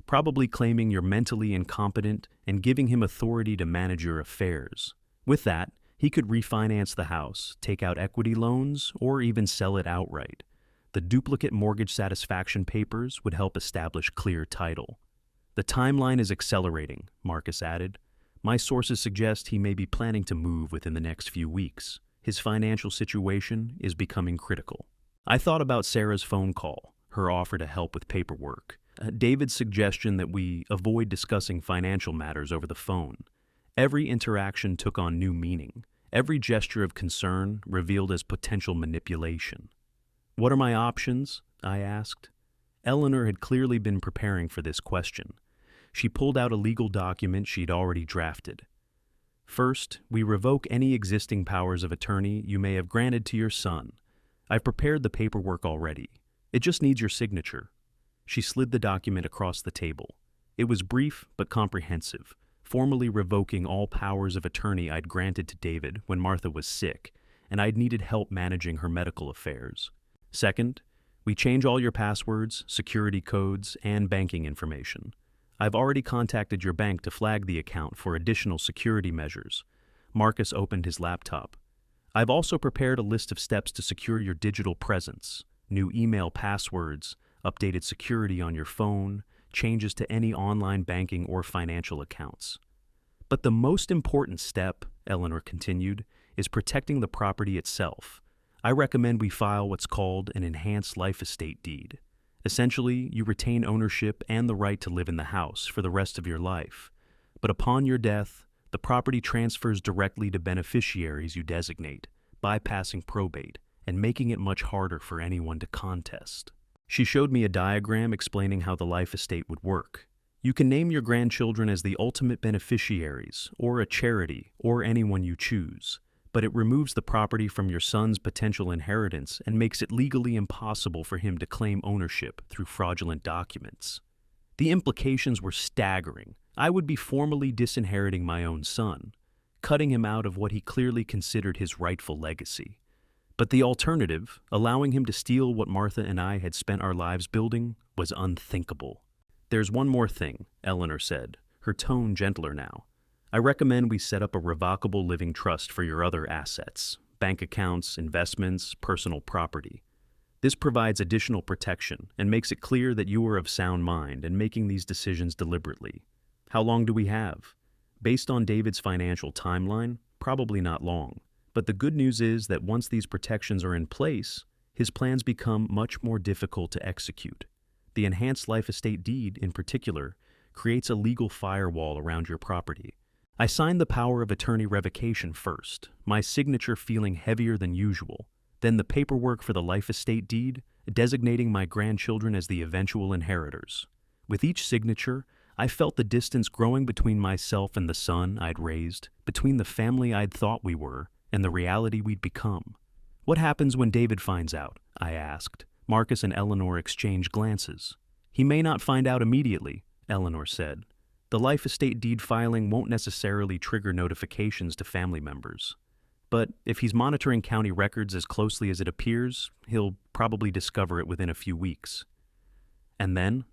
probably claiming you're mentally incompetent and giving him authority to manage your affairs. With that, he could refinance the house, take out equity loans, or even sell it outright. The duplicate mortgage satisfaction papers would help establish clear title." "The timeline is accelerating," Marcus added. "My sources suggest he may be planning to move within the next few weeks. His financial situation is becoming critical." I thought about Sarah's phone call, her offer to help with paperwork, David's suggestion that we avoid discussing financial matters over the phone. Every interaction took on new meaning. Every gesture of concern revealed as potential manipulation. "What are my options?" I asked. Eleanor had clearly been preparing for this question. She pulled out a legal document she'd already drafted. "First, we revoke any existing powers of attorney you may have granted to your son. I've prepared the paperwork already. It just needs your signature." She slid the document across the table. It was brief but comprehensive, formally revoking all powers of attorney I'd granted to David when Martha was sick, and I'd needed help managing her medical affairs. "Second, we change all your passwords, security codes, and banking information. I've already contacted your bank to flag the account for additional security measures." Marcus opened his laptop. "I've also prepared a list of steps to secure your digital presence, new email passwords, updated security on your phone, changes to any online banking or financial accounts." "But the most important step," Eleanor continued, "is protecting the property itself. I recommend we file what's called an enhanced life estate deed. Essentially, you retain ownership and the right to live in the house for the rest of your life. But upon your death, the property transfers directly to beneficiaries you designate, bypassing probate and making it much harder for anyone to contest." She showed me a diagram explaining how the life estate would work. "You can name your grandchildren as the ultimate beneficiaries, or a charity, or anyone you choose, but it removes the property from your son's potential inheritance and makes it legally impossible for him to claim ownership through fraudulent documents." The implications were staggering. I would be formally disinheriting my own son. cutting him out of what he clearly considered his rightful legacy. But the alternative, allowing him to steal what Martha and I had spent our lives building, was unthinkable. "There's one more thing," Eleanor said, her tone gentler now. "I recommend we set up a revocable living trust for your other assets, bank accounts, investments, personal property. This provides additional protection and makes it clear that you are of sound mind and making these decisions deliberately. How long do we have? Based on David's financial timeline, probably not long. But the good news is that once these protections are in place, his plans become much more difficult to execute. The enhanced life estate deed, in particular, creates a legal firewall around your property. I signed the power of attorney revocation first, my signature feeling heavier than usual, then the paperwork for the life estate deed, designating my grandchildren as the eventual inheritors. With each signature, I felt the distance growing between myself and the son I'd raised, between the family I'd thought we were, and the reality we'd become. "What happens when David finds out?" I asked. Marcus and Eleanor exchanged glances. "He may not find out immediately," Eleanor said. "The life estate deed filing won't necessarily trigger notifications to family members. But if he's monitoring county records as closely as it appears, he'll probably discover it within a few weeks." "And then?"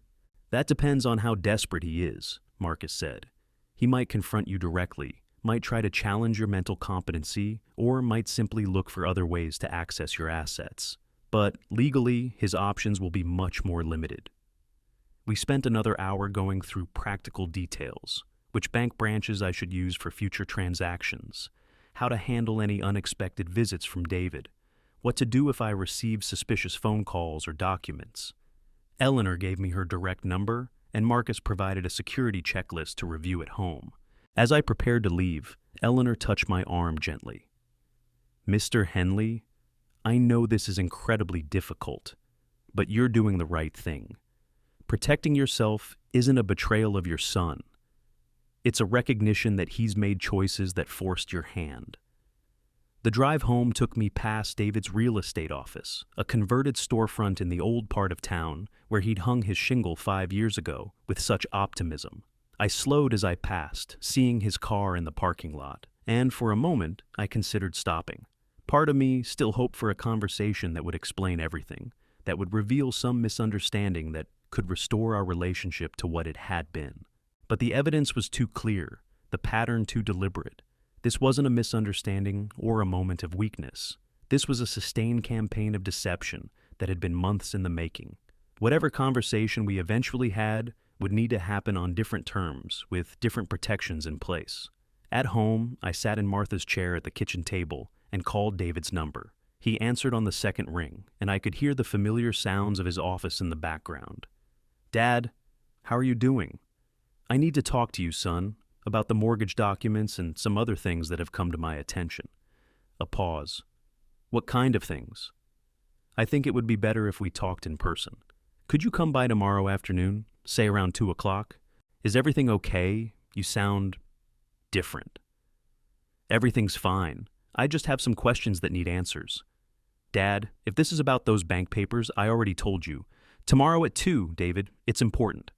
"That depends on how desperate he is," Marcus said. "He might confront you directly, might try to challenge your mental competency, or might simply look for other ways to access your assets. But legally, his options will be much more limited." We spent another hour going through practical details, which bank branches I should use for future transactions, how to handle any unexpected visits from David, what to do if I receive suspicious phone calls or documents. Eleanor gave me her direct number, and Marcus provided a security checklist to review at home. As I prepared to leave, Eleanor touched my arm gently. "Mr. Henley, I know this is incredibly difficult, but you're doing the right thing. Protecting yourself isn't a betrayal of your son. It's a recognition that he's made choices that forced your hand." The drive home took me past David's real estate office, a converted storefront in the old part of town where he'd hung his shingle 5 years ago with such optimism. I slowed as I passed, seeing his car in the parking lot, and for a moment I considered stopping. Part of me still hoped for a conversation that would explain everything, that would reveal some misunderstanding that could restore our relationship to what it had been. But the evidence was too clear, the pattern too deliberate. This wasn't a misunderstanding or a moment of weakness. This was a sustained campaign of deception that had been months in the making. Whatever conversation we eventually had would need to happen on different terms, with different protections in place. At home, I sat in Martha's chair at the kitchen table and called David's number. He answered on the second ring, and I could hear the familiar sounds of his office in the background. "Dad, how are you doing? I need to talk to you, son, about the mortgage documents and some other things that have come to my attention." A pause. "What kind of things?" "I think it would be better if we talked in person. Could you come by tomorrow afternoon, say around 2 o'clock? Is everything okay? You sound different." "Everything's fine. I just have some questions that need answers." "Dad, if this is about those bank papers, I already told you. Tomorrow at 2, David. It's important."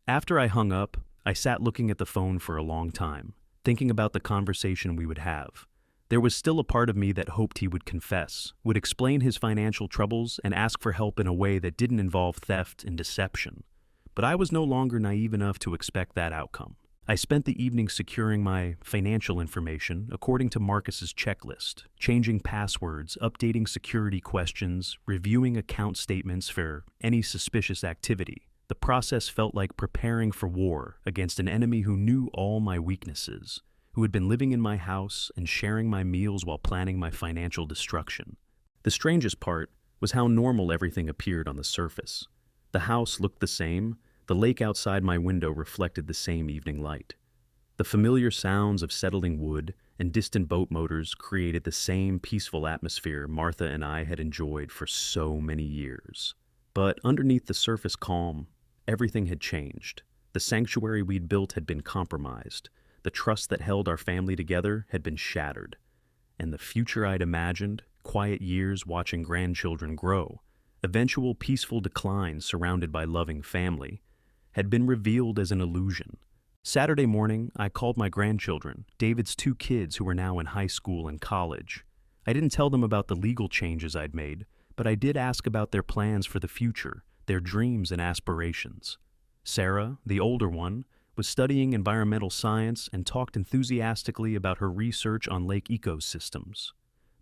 After I hung up, I sat looking at the phone for a long time, thinking about the conversation we would have. There was still a part of me that hoped he would confess, would explain his financial troubles and ask for help in a way that didn't involve theft and deception. But I was no longer naive enough to expect that outcome. I spent the evening securing my financial information according to Marcus's checklist, changing passwords, updating security questions, reviewing account statements for any suspicious activity. The process felt like preparing for war against an enemy who knew all my weaknesses, who had been living in my house and sharing my meals while planning my financial destruction. The strangest part was how normal everything appeared on the surface. The house looked the same, the lake outside my window reflected the same evening light. The familiar sounds of settling wood and distant boat motors created the same peaceful atmosphere Martha and I had enjoyed for so many years. But underneath the surface calm, everything had changed. The sanctuary we'd built had been compromised. The trust that held our family together had been shattered. And the future I'd imagined, quiet years watching grandchildren grow, eventual peaceful decline surrounded by loving family, had been revealed as an illusion. Saturday morning, I called my grandchildren, David's two kids who were now in high school and college. I didn't tell them about the legal changes I'd made, but I did ask about their plans for the future, their dreams and aspirations. Sarah, the older one, was studying environmental science and talked enthusiastically about her research on lake ecosystems.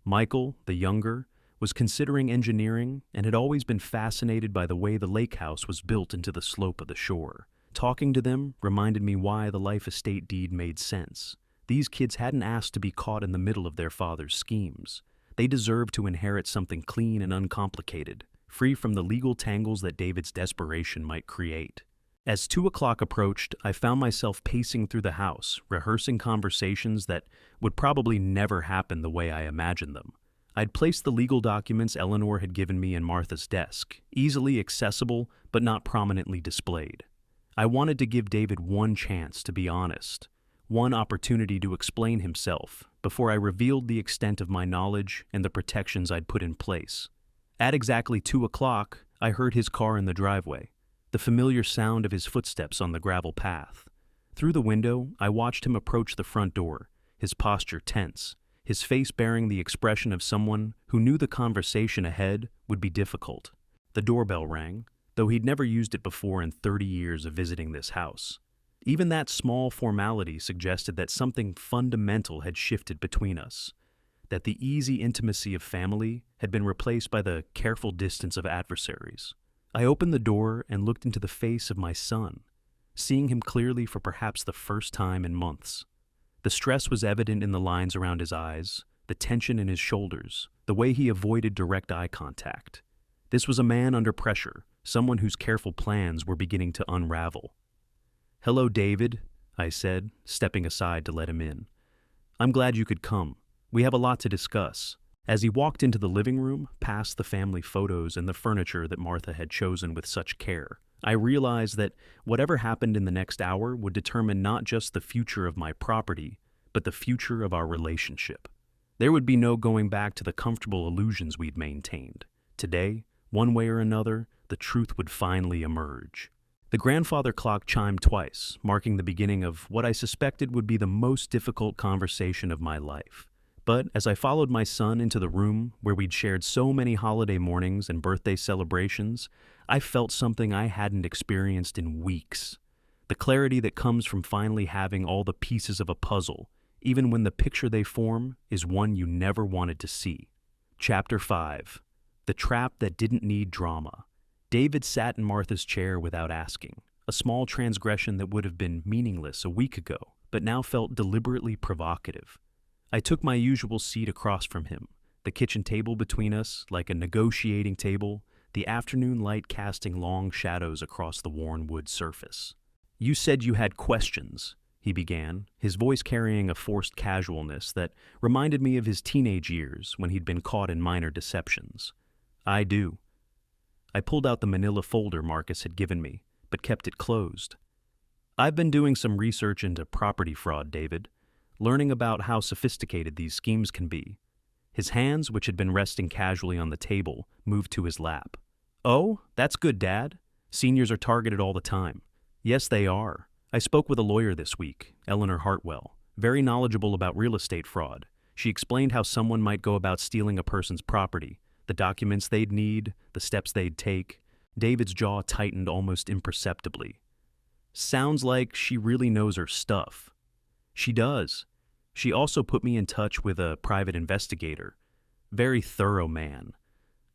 Michael, the younger, was considering engineering and had always been fascinated by the way the lake house was built into the slope of the shore. Talking to them reminded me why the life estate deed made sense. These kids hadn't asked to be caught in the middle of their father's schemes. They deserved to inherit something clean and uncomplicated, free from the legal tangles that David's desperation might create. As 2 o'clock approached, I found myself pacing through the house, rehearsing conversations that would probably never happen the way I imagined them. I'd placed the legal documents Eleanor had given me in Martha's desk, easily accessible but not prominently displayed. I wanted to give David one chance to be honest, one opportunity to explain himself before I revealed the extent of my knowledge and the protections I'd put in place. At exactly 2 o'clock, I heard his car in the driveway, the familiar sound of his footsteps on the gravel path. Through the window, I watched him approach the front door, his posture tense, his face bearing the expression of someone who knew the conversation ahead would be difficult. The doorbell rang, though he'd never used it before in 30 years of visiting this house. Even that small formality suggested that something fundamental had shifted between us, that the easy intimacy of family had been replaced by the careful distance of adversaries. I opened the door and looked into the face of my son, seeing him clearly for perhaps the first time in months. The stress was evident in the lines around his eyes, the tension in his shoulders, the way he avoided direct eye contact. This was a man under pressure, someone whose careful plans were beginning to unravel. "Hello, David," I said, stepping aside to let him in. "I'm glad you could come. We have a lot to discuss." As he walked into the living room, past the family photos and the furniture that Martha had chosen with such care, I realized that whatever happened in the next hour would determine not just the future of my property, but the future of our relationship. There would be no going back to the comfortable illusions we'd maintained. Today, one way or another, the truth would finally emerge. The grandfather clock chimed twice, marking the beginning of what I suspected would be the most difficult conversation of my life. But as I followed my son into the room where we'd shared so many holiday mornings and birthday celebrations, I felt something I hadn't experienced in weeks. The clarity that comes from finally having all the pieces of a puzzle, even when the picture they form is one you never wanted to see. Chapter 5. The Trap That Didn't Need Drama. David sat in Martha's chair without asking, a small transgression that would have been meaningless a week ago, but now felt deliberately provocative. I took my usual seat across from him, the kitchen table between us like a negotiating table, the afternoon light casting long shadows across the worn wood surface. "You said you had questions," he began, his voice carrying a forced casualness that reminded me of his teenage years when he'd been caught in minor deceptions. "I do." I pulled out the manila folder Marcus had given me, but kept it closed. "I've been doing some research into property fraud, David, learning about how sophisticated these schemes can be." His hands, which had been resting casually on the table, moved to his lap. "Oh, that's good, Dad. Seniors are targeted all the time." "Yes, they are. I spoke with a lawyer this week, Eleanor Hartwell, very knowledgeable about real estate fraud. She explained how someone might go about stealing a person's property, the documents they'd need, the steps they'd take." David's jaw tightened almost imperceptibly. "Sounds like she really knows her stuff." "She does. She also put me in touch with a private investigator. Very thorough man.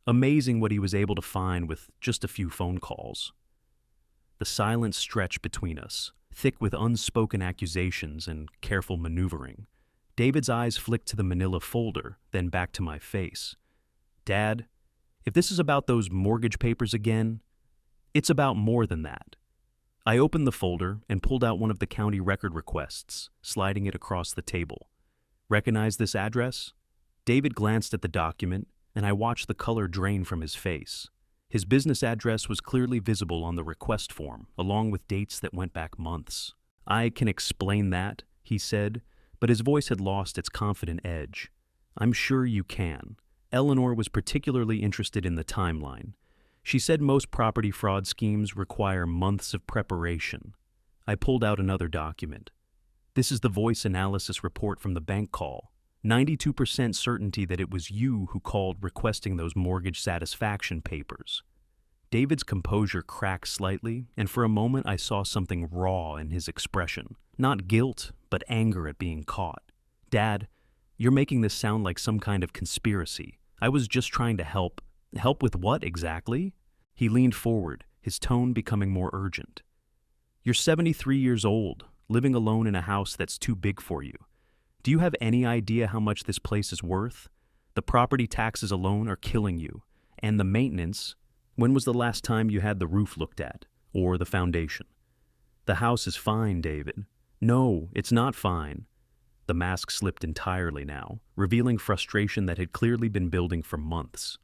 Amazing what he was able to find with just a few phone calls." The silence stretched between us, thick with unspoken accusations and careful maneuvering. David's eyes flicked to the manila folder, then back to my face. "Dad, if this is about those mortgage papers again, it's about more than that." I opened the folder and pulled out one of the county record requests, sliding it across the table. "Recognize this address?" David glanced at the document, and I watched the color drain from his face. His business address was clearly visible on the request form, along with dates that went back months. "I can explain that," he said, but his voice had lost its confident edge. "I'm sure you can." Eleanor was particularly interested in the timeline. She said most property fraud schemes require months of preparation. I pulled out another document. This is the voice analysis report from the bank call. 92% certainty that it was you who called requesting those mortgage satisfaction papers. David's composure cracked slightly, and for a moment I saw something raw in his expression. Not guilt, but anger at being caught. Dad, you're making this sound like some kind of conspiracy. I was just trying to help. Help with what exactly? He leaned forward, his tone becoming more urgent. You're 73 years old, living alone in a house that's too big for you. Do you have any idea how much this place is worth? The property taxes alone are killing you, and the maintenance. When was the last time you had the roof looked at, or the foundation? The house is fine, David. No, it's not fine. The mask slipped entirely now, revealing frustration that had clearly been building for months.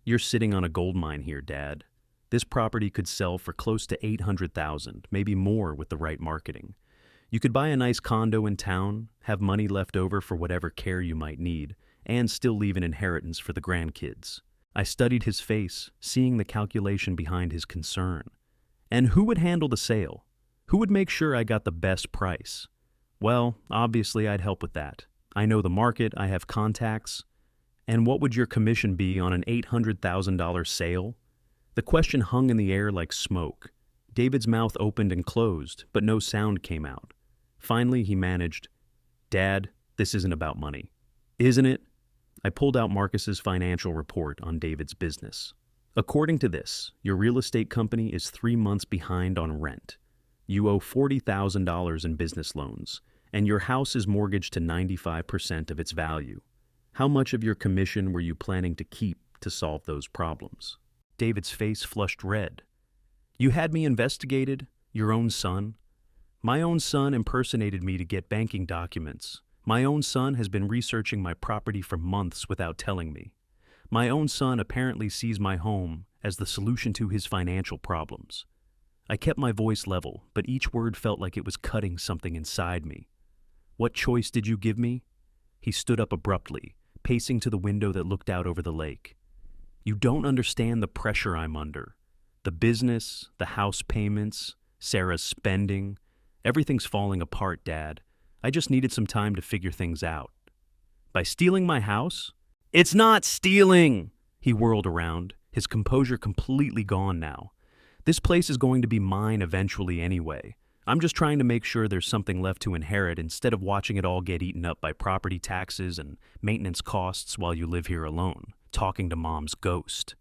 You're sitting on a gold mine here, Dad. This property could sell for close to $800,000, maybe more with the right marketing. You could buy a nice condo in town, have money left over for whatever care you might need, and still leave an inheritance for the grandkids. I studied his face, seeing the calculation behind his concern. And who would handle the sale? Who would make sure I got the best price? Well, obviously I'd help with that. I know the market, I have contacts. And what would your commission be on an $800,000 sale? The question hung in the air like smoke. David's mouth opened and closed, but no sound came out. Finally, he managed, Dad, this isn't about money. Isn't it? I pulled out Marcus's financial report on David's business. According to this, your real estate company is 3 months behind on rent. You owe $40,000 in business loans, and your house is mortgaged to 95% of its value. How much of your commission were you planning to keep to solve those problems? David's face flushed red. You had me investigated, your own son. My own son impersonated me to get banking documents. My own son has been researching my property for months without telling me. My own son apparently sees my home as the solution to his financial problems. I kept my voice level, but each word felt like it was cutting something inside me. What choice did you give me? He stood up abruptly, pacing to the window that looked out over the lake. You don't understand the pressure I'm under. The business, the house payments, Sarah's spending. Everything's falling apart, Dad. I just needed some time to figure things out. By stealing my house? It's not stealing! He whirled around, his composure completely gone now. This place is going to be mine eventually anyway. I'm just trying to make sure there's something left to inherit instead of watching it all get eaten up by property taxes and maintenance costs while you live here alone, talking to Mom's ghost.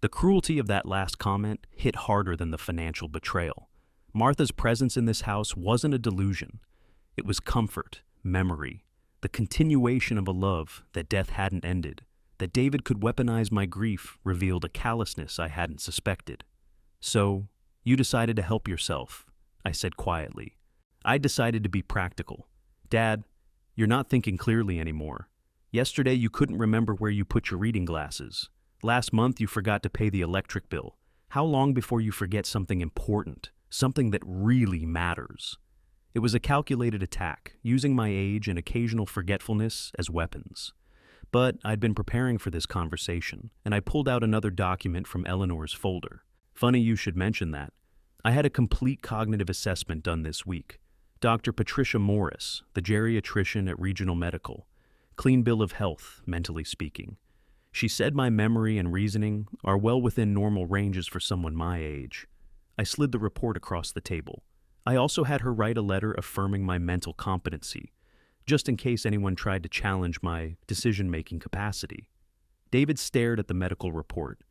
The cruelty of that last comment hit harder than the financial betrayal. Martha's presence in this house wasn't a delusion. It was comfort, memory, the continuation of a love that death hadn't ended. That David could weaponize my grief revealed a callousness I hadn't suspected. So, you decided to help yourself, I said quietly. I decided to be practical. Dad, you're not thinking clearly anymore. Yesterday you couldn't remember where you put your reading glasses. Last month you forgot to pay the electric bill. How long before you forget something important, something that really matters? It was a calculated attack, using my age and occasional forgetfulness as weapons. But I'd been preparing for this conversation, and I pulled out another document from Eleanor's folder. Funny you should mention that. I had a complete cognitive assessment done this week. Dr. Patricia Morris, the geriatrician at Regional Medical. Clean bill of health, mentally speaking. She said my memory and reasoning are well within normal ranges for someone my age. I slid the report across the table. I also had her write a letter affirming my mental competency, just in case anyone tried to challenge my decision-making capacity. David stared at the medical report,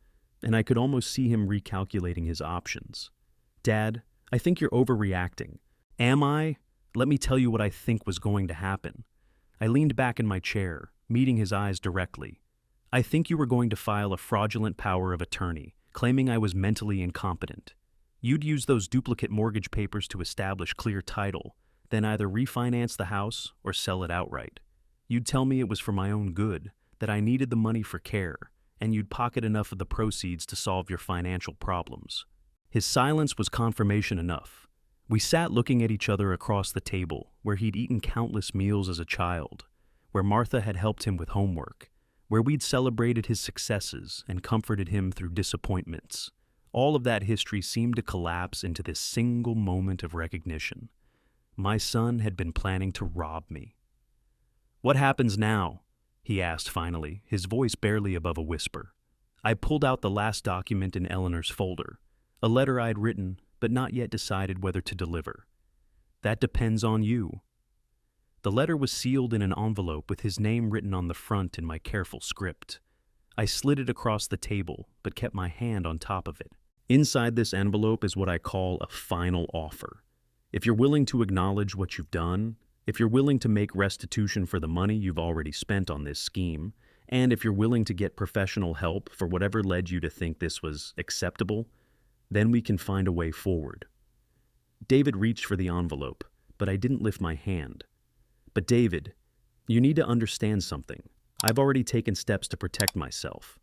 and I could almost see him recalculating his options. Dad, I think you're overreacting. Am I? Let me tell you what I think was going to happen. I leaned back in my chair, meeting his eyes directly. I think you were going to file a fraudulent power of attorney, claiming I was mentally incompetent. You'd use those duplicate mortgage papers to establish clear title, then either refinance the house or sell it outright. You'd tell me it was for my own good, that I needed the money for care, and you'd pocket enough of the proceeds to solve your financial problems. His silence was confirmation enough. We sat looking at each other across the table, where he'd eaten countless meals as a child, where Martha had helped him with homework, where we'd celebrated his successes and comforted him through disappointments, All of that history seemed to collapse into this single moment of recognition. My son had been planning to rob me. "What happens now?" he asked finally, his voice barely above a whisper. I pulled out the last document in Eleanor's folder, a letter I'd written but not yet decided whether to deliver. "That depends on you." The letter was sealed in an envelope with his name written on the front in my careful script. I slid it across the table, but kept my hand on top of it. Inside this envelope is what I call a final offer. If you're willing to acknowledge what you've done, if you're willing to make restitution for the money you've already spent on this scheme, and if you're willing to get professional help for whatever led you to think this was acceptable, then we can find a way forward. David reached for the envelope, but I didn't lift my hand. "But David, you need to understand something. I've already taken steps to protect myself.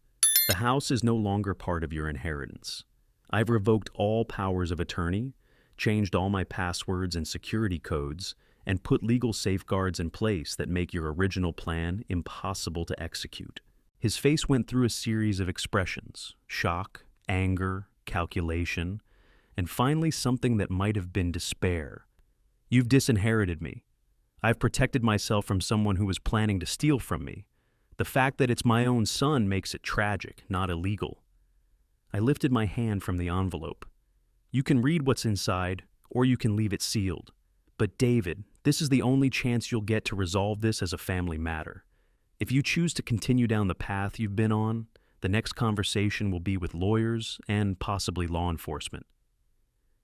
The house is no longer part of your inheritance. I've revoked all powers of attorney, changed all my passwords and security codes, and put legal safeguards in place that make your original plan impossible to execute." His face went through a series of expressions: shock, anger, calculation, and finally something that might have been despair. "You've disinherited me. I've protected myself from someone who was planning to steal from me. The fact that it's my own son makes it tragic, not illegal." I lifted my hand from the envelope. "You can read what's inside, or you can leave it sealed. But David, this is the only chance you'll get to resolve this as a family matter. If you choose to continue down the path you've been on, the next conversation will be with lawyers and possibly law enforcement."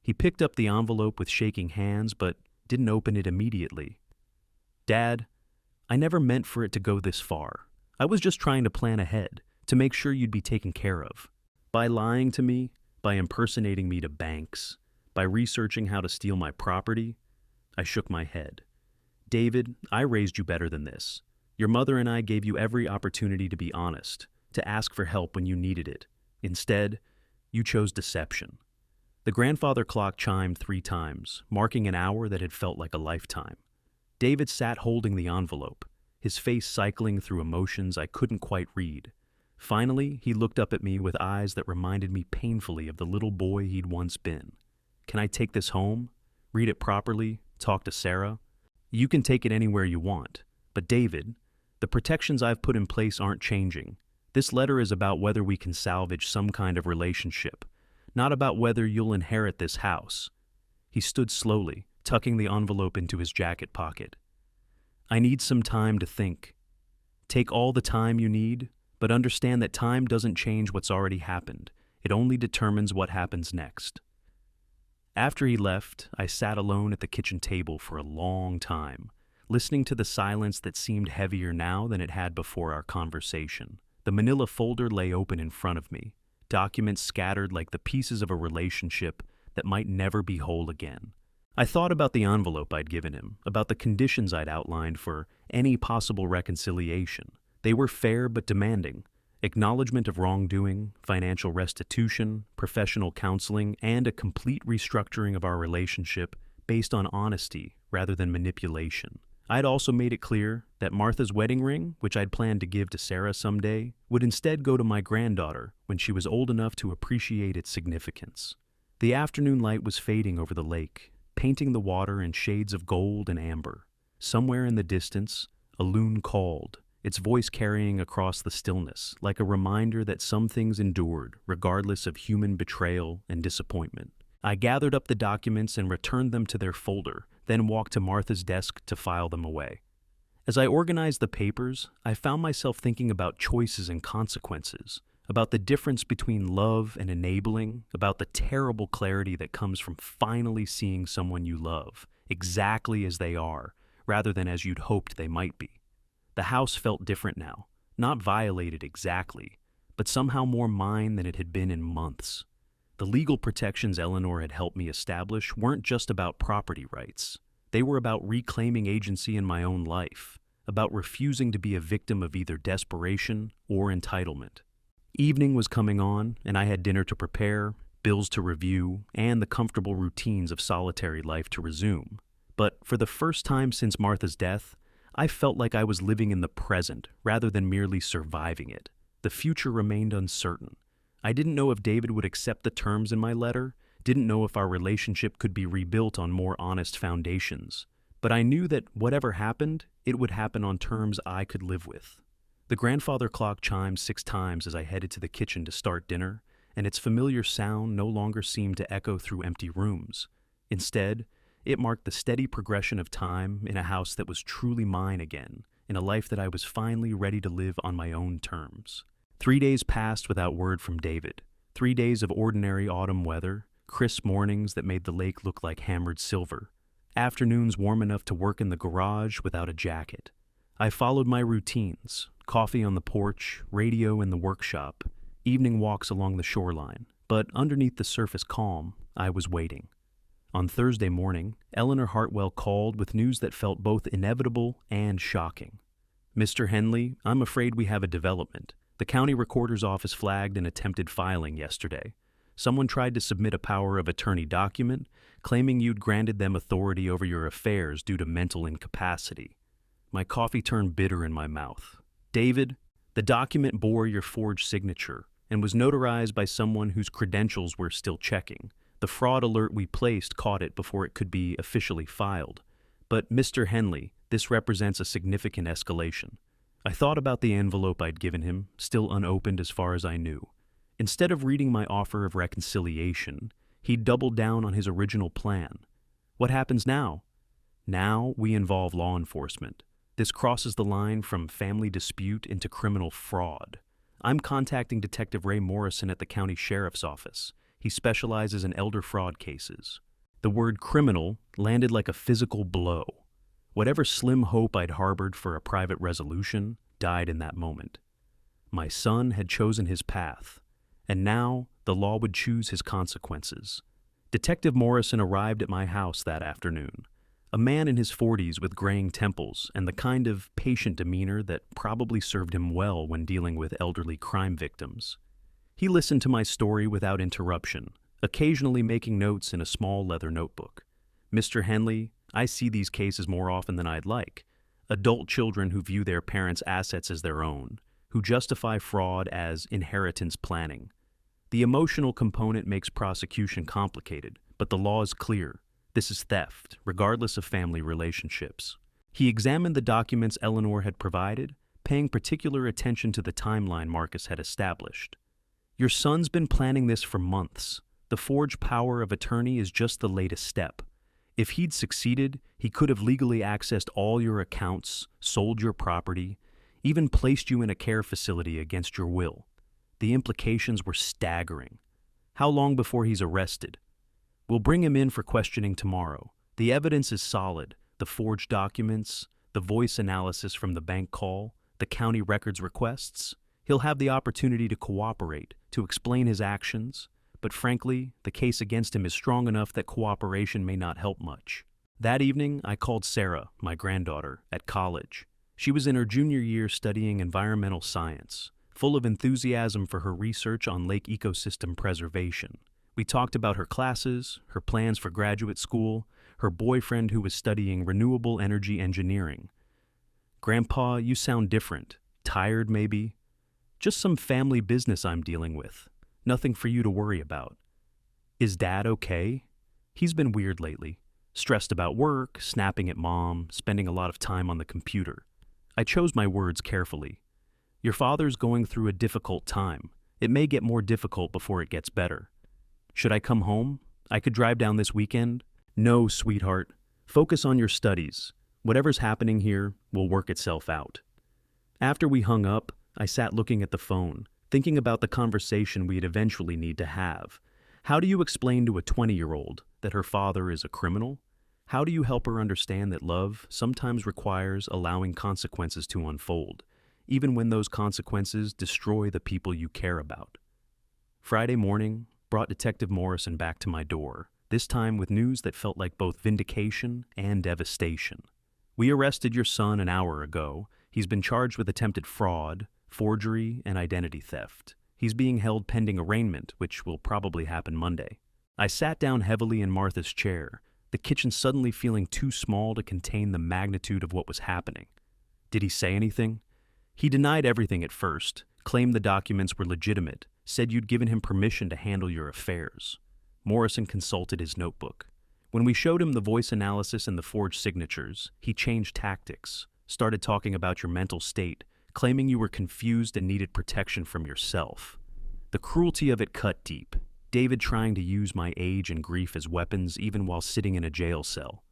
He picked up the envelope with shaking hands, but didn't open it immediately. "Dad, I never meant for it to go this far. I was just trying to plan ahead, to make sure you'd be taken care of. By lying to me, by impersonating me to banks, by researching how to steal my property." I shook my head. "David, I raised you better than this. Your mother and I gave you every opportunity to be honest, to ask for help when you needed it. Instead, you chose deception." The grandfather clock chimed 3 times, marking an hour that had felt like a lifetime. David sat holding the envelope, his face cycling through emotions I couldn't quite read. Finally, he looked up at me with eyes that reminded me painfully of the little boy he'd once been. "Can I take this home? Read it properly? Talk to Sarah?" "You can take it anywhere you want. But David, the protections I've put in place aren't changing. This letter is about whether we can salvage some kind of relationship, not about whether you'll inherit this house." He stood slowly, tucking the envelope into his jacket pocket. "I need some time to think. Take all the time you need, but understand that time doesn't change what's already happened. It only determines what happens next." After he left, I sat alone at the kitchen table for a long time, listening to the silence that seemed heavier now than it had before our conversation. The manila folder lay open in front of me, documents scattered like the pieces of a relationship that might never be whole again. I thought about the envelope I'd given him, about the conditions I'd outlined for any possible reconciliation. They were fair but demanding: acknowledgement of wrongdoing, financial restitution, professional counseling, and a complete restructuring of our relationship based on honesty rather than manipulation. I'd also made it clear that Martha's wedding ring, which I'd planned to give to Sarah someday, would instead go to my granddaughter when she was old enough to appreciate its significance. The afternoon light was fading over the lake, painting the water in shades of gold and amber. Somewhere in the distance, a loon called, its voice carrying across the stillness, like a reminder that some things endured, regardless of human betrayal and disappointment. I gathered up the documents and returned them to their folder, then walked to Martha's desk to file them away. As I organized the papers, I found myself thinking about choices and consequences, about the difference between love and enabling, about the terrible clarity that comes from finally seeing someone you love exactly as they are, rather than as you'd hoped they might be. The house felt different now, not violated exactly, but somehow more mine than it had been in months. The legal protections Eleanor had helped me establish weren't just about property rights. They were about reclaiming agency in my own life, about refusing to be a victim of either desperation or entitlement. Evening was coming on, and I had dinner to prepare, bills to review, and the comfortable routines of solitary life to resume. But for the first time since Martha's death, I felt like I was living in the present rather than merely surviving it. The future remained uncertain. I didn't know if David would accept the terms in my letter, didn't know if our relationship could be rebuilt on more honest foundations. But I knew that whatever happened, it would happen on terms I could live with. The grandfather clock chimed 6 times as I headed to the kitchen to start dinner, and its familiar sound no longer seemed to echo through empty rooms. Instead, it marked the steady progression of time in a house that was truly mine again, in a life that I was finally ready to live on my own terms. 3 days passed without word from David. 3 days of ordinary autumn weather, crisp mornings that made the lake look like hammered silver, afternoons warm enough to work in the garage without a jacket. I followed my routines: coffee on the porch, radio in the workshop, evening walks along the shoreline. But underneath the surface calm, I was waiting. On Thursday morning, Eleanor Hartwell called with news that felt both inevitable and shocking. "Mr. Henley, I'm afraid we have a development. The county recorder's office flagged an attempted filing yesterday. Someone tried to submit a power of attorney document, claiming you'd granted them authority over your affairs due to mental incapacity." My coffee turned bitter in my mouth. "David, the document bore your forged signature and was notarized by someone whose credentials we're still checking. The fraud alert we placed caught it before it could be officially filed. But, Mr. Henley, this represents a significant escalation." I thought about the envelope I'd given him, still unopened as far as I knew. Instead of reading my offer of reconciliation, he doubled down on his original plan. What happens now? Now we involve law enforcement. This crosses the line from family dispute into criminal fraud. I'm contacting Detective Ray Morrison at the county sheriff's office. He specializes in elder fraud cases. The word criminal landed like a physical blow. Whatever slim hope I'd harbored for a private resolution died in that moment. My son had chosen his path, and now the law would choose his consequences. Detective Morrison arrived at my house that afternoon, a man in his 40s with graying temples and the kind of patient demeanor that probably served him well when dealing with elderly crime victims. He listened to my story without interruption, occasionally making notes in a small leather notebook. "Mr. Henley, I see these cases more often than I'd like. Adult children who view their parents' assets as their own, who justify fraud as inheritance planning. The emotional component makes prosecution complicated, but the law is clear. This is theft, regardless of family relationships." He examined the documents Eleanor had provided, paying particular attention to the timeline Marcus had established. "Your son's been planning this for months. The forged power of attorney is just the latest step. If he'd succeeded, he could have legally accessed all your accounts, sold your property, even placed you in a care facility against your will. The implications were staggering. How long before he's arrested? We'll bring him in for questioning tomorrow. The evidence is solid: the forged documents, the voice analysis from the bank call, the county records requests. He'll have the opportunity to cooperate, to explain his actions. But frankly, the case against him is strong enough that cooperation may not help much." That evening, I called Sarah, my granddaughter, at college. She was in her junior year studying environmental science, full of enthusiasm for her research on lake ecosystem preservation. We talked about her classes, her plans for graduate school, her boyfriend who was studying renewable energy engineering. "Grandpa, you sound different. Tired, maybe?" "Just some family business I'm dealing with. Nothing for you to worry about." "Is Dad okay?" "He's been weird lately. Stressed about work, snapping at Mom, spending a lot of time on the computer." I chose my words carefully. "Your father's going through a difficult time. It may get more difficult before it gets better. Should I come home? I could drive down this weekend." "No, sweetheart. Focus on your studies. Whatever's happening here will work itself out." After we hung up, I sat looking at the phone, thinking about the conversation we'd eventually need to have. How do you explain to a 20-year-old that her father is a criminal? How do you help her understand that love sometimes requires allowing consequences to unfold, even when those consequences destroy the people you care about? Friday morning brought Detective Morrison back to my door, this time with news that felt like both vindication and devastation. "We arrested your son an hour ago. He's been charged with attempted fraud, forgery, and identity theft. He's being held pending arraignment, which will probably happen Monday." I sat down heavily in Martha's chair, the kitchen suddenly feeling too small to contain the magnitude of what was happening. "Did he say anything?" "He denied everything at first, claimed the documents were legitimate, said you'd given him permission to handle your affairs. Morrison consulted his notebook. When we showed him the voice analysis and the forged signatures, he changed tactics, started talking about your mental state, claiming you were confused and needed protection from yourself. The cruelty of it cut deep. David trying to use my age and grief as weapons even while sitting in a jail cell.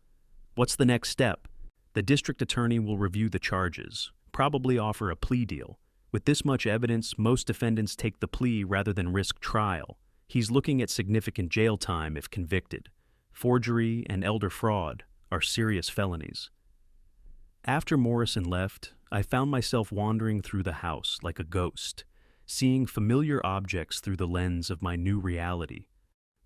What's the next step? The district attorney will review the charges, probably offer a plea deal. With this much evidence, most defendants take the plea rather than risk trial. He's looking at significant jail time if convicted. Forgery and elder fraud are serious felonies. After Morrison left, I found myself wandering through the house like a ghost, seeing familiar objects through the lens of my new reality.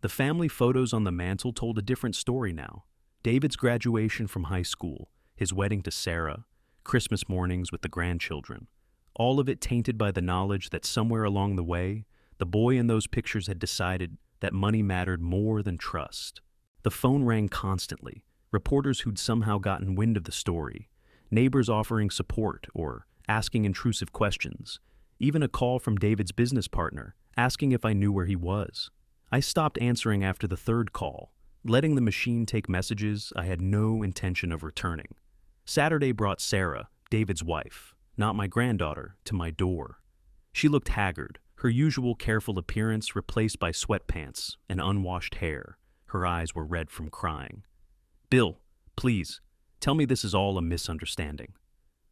The family photos on the mantle told a different story now. David's graduation from high school, his wedding to Sarah, Christmas mornings with the grandchildren. All of it tainted by the knowledge that somewhere along the way, the boy in those pictures had decided that money mattered more than trust. The phone rang constantly, reporters who'd somehow gotten wind of the story, neighbors offering support or asking intrusive questions, even a call from David's business partner asking if I knew where he was. I stopped answering after the third call, letting the machine take messages I had no intention of returning. Saturday brought Sarah, David's wife, not my granddaughter, to my door. She looked haggard, her usual careful appearance replaced by sweatpants and unwashed hair. Her eyes were red from crying. "Bill, please, tell me this is all a misunderstanding."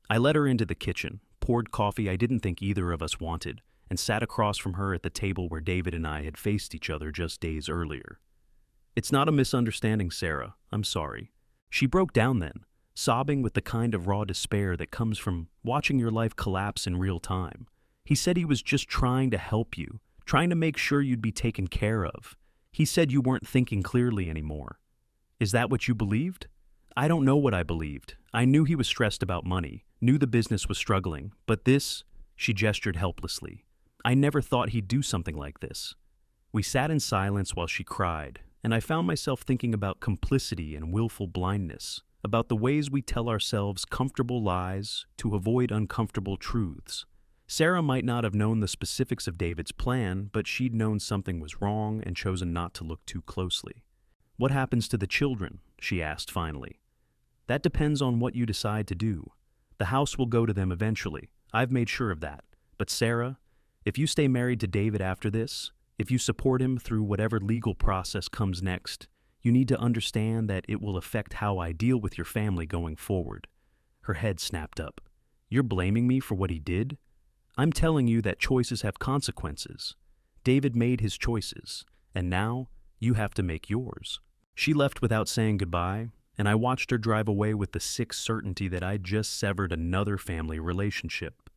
I led her into the kitchen, poured coffee I didn't think either of us wanted, and sat across from her at the table where David and I had faced each other just days earlier. "It's not a misunderstanding, Sarah. I'm sorry." She broke down then, sobbing with the kind of raw despair that comes from watching your life collapse in real time. He said he was just trying to help you, trying to make sure you'd be taken care of. He said you weren't thinking clearly anymore. Is that what you believed? I don't know what I believed. I knew he was stressed about money, knew the business was struggling, but this, she gestured helplessly. I never thought he'd do something like this. We sat in silence while she cried, and I found myself thinking about complicity and willful blindness, about the ways we tell ourselves comfortable lies to avoid uncomfortable truths. Sarah might not have known the specifics of David's plan, but she'd known something was wrong and chosen not to look too closely. "What happens to the children?" she asked finally. "That depends on what you decide to do. The house will go to them eventually. I've made sure of that. But Sarah, if you stay married to David after this, if you support him through whatever legal process comes next, you need to understand that it will affect how I deal with your family going forward." Her head snapped up. "You're blaming me for what he did? I'm telling you that choices have consequences. David made his choices, and now you have to make yours." She left without saying goodbye, and I watched her drive away with the sick certainty that I'd just severed another family relationship.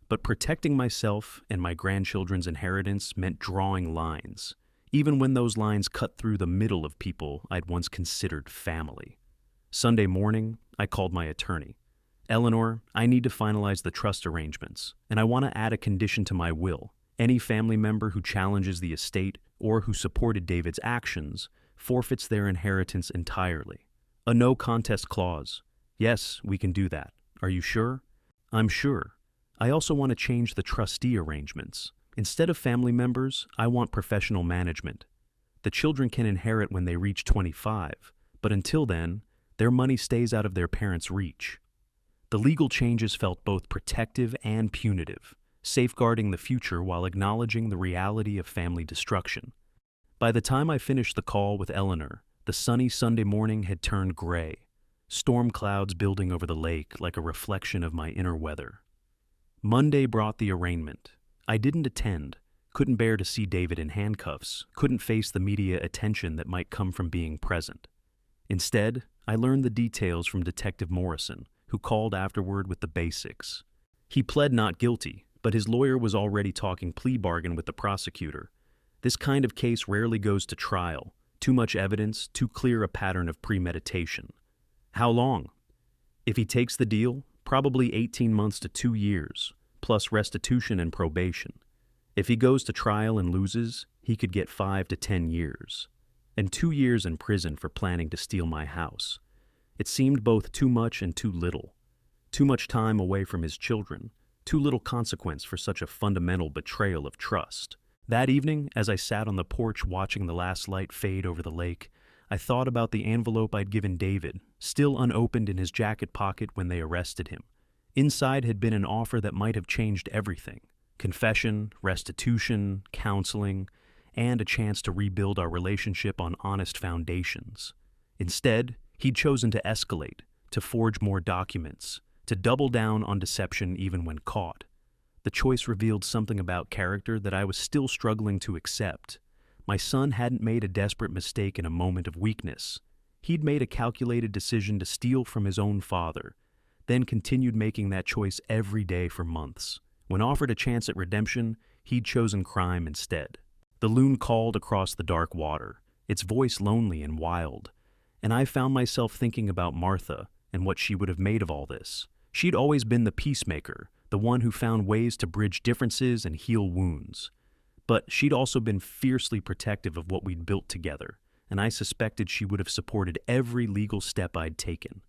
But protecting myself and my grandchildren's inheritance meant drawing lines, even when those lines cut through the middle of people I'd once considered family. Sunday morning, I called my attorney. "Eleanor, I need to finalize the trust arrangements, and I want to add a condition to my will. Any family member who challenges the estate or who supported David's actions forfeits their inheritance entirely. A no contest clause. Yes, we can do that. Are you sure?" "I'm sure. I also want to change the trustee arrangements. Instead of family members, I want professional management. The children can inherit when they reach 25, but until then, their money stays out of their parents' reach." The legal changes felt both protective and punitive, safeguarding the future while acknowledging the reality of family destruction. By the time I finished the call with Eleanor, the sunny Sunday morning had turned gray, storm clouds building over the lake like a reflection of my inner weather. Monday brought the arraignment. I didn't attend, couldn't bear to see David in handcuffs, couldn't face the media attention that might come from being present. Instead, I learned the details from Detective Morrison, who called afterward with the basics. He pled not guilty, but his lawyer was already talking plea bargain with the prosecutor. This kind of case rarely goes to trial. Too much evidence, too clear a pattern of premeditation. How long? If he takes the deal, probably 18 months to 2 years, plus restitution and probation. If he goes to trial and loses, he could get 5 to 10 years. And 2 years in prison for planning to steal my house. It seemed both too much and too little. Too much time away from his children, too little consequence for such a fundamental betrayal of trust. That evening, as I sat on the porch watching the last light fade over the lake, I thought about the envelope I'd given David, still unopened in his jacket pocket when they arrested him. Inside had been an offer that might have changed everything: confession, restitution, counseling, and a chance to rebuild our relationship on honest foundations. Instead, he'd chosen to escalate, to forge more documents, to double down on deception even when caught. The choice revealed something about character that I was still struggling to accept. My son hadn't made a desperate mistake in a moment of weakness. He'd made a calculated decision to steal from his own father, then continued making that choice every day for months. When offered a chance at redemption, he'd chosen crime instead. The loon called across the dark water, its voice lonely and wild, and I found myself thinking about Martha and what she would have made of all this. She'd always been the peacemaker, the one who found ways to bridge differences and heal wounds. But she'd also been fiercely protective of what we'd built together, and I suspected she would have supported every legal step I'd taken.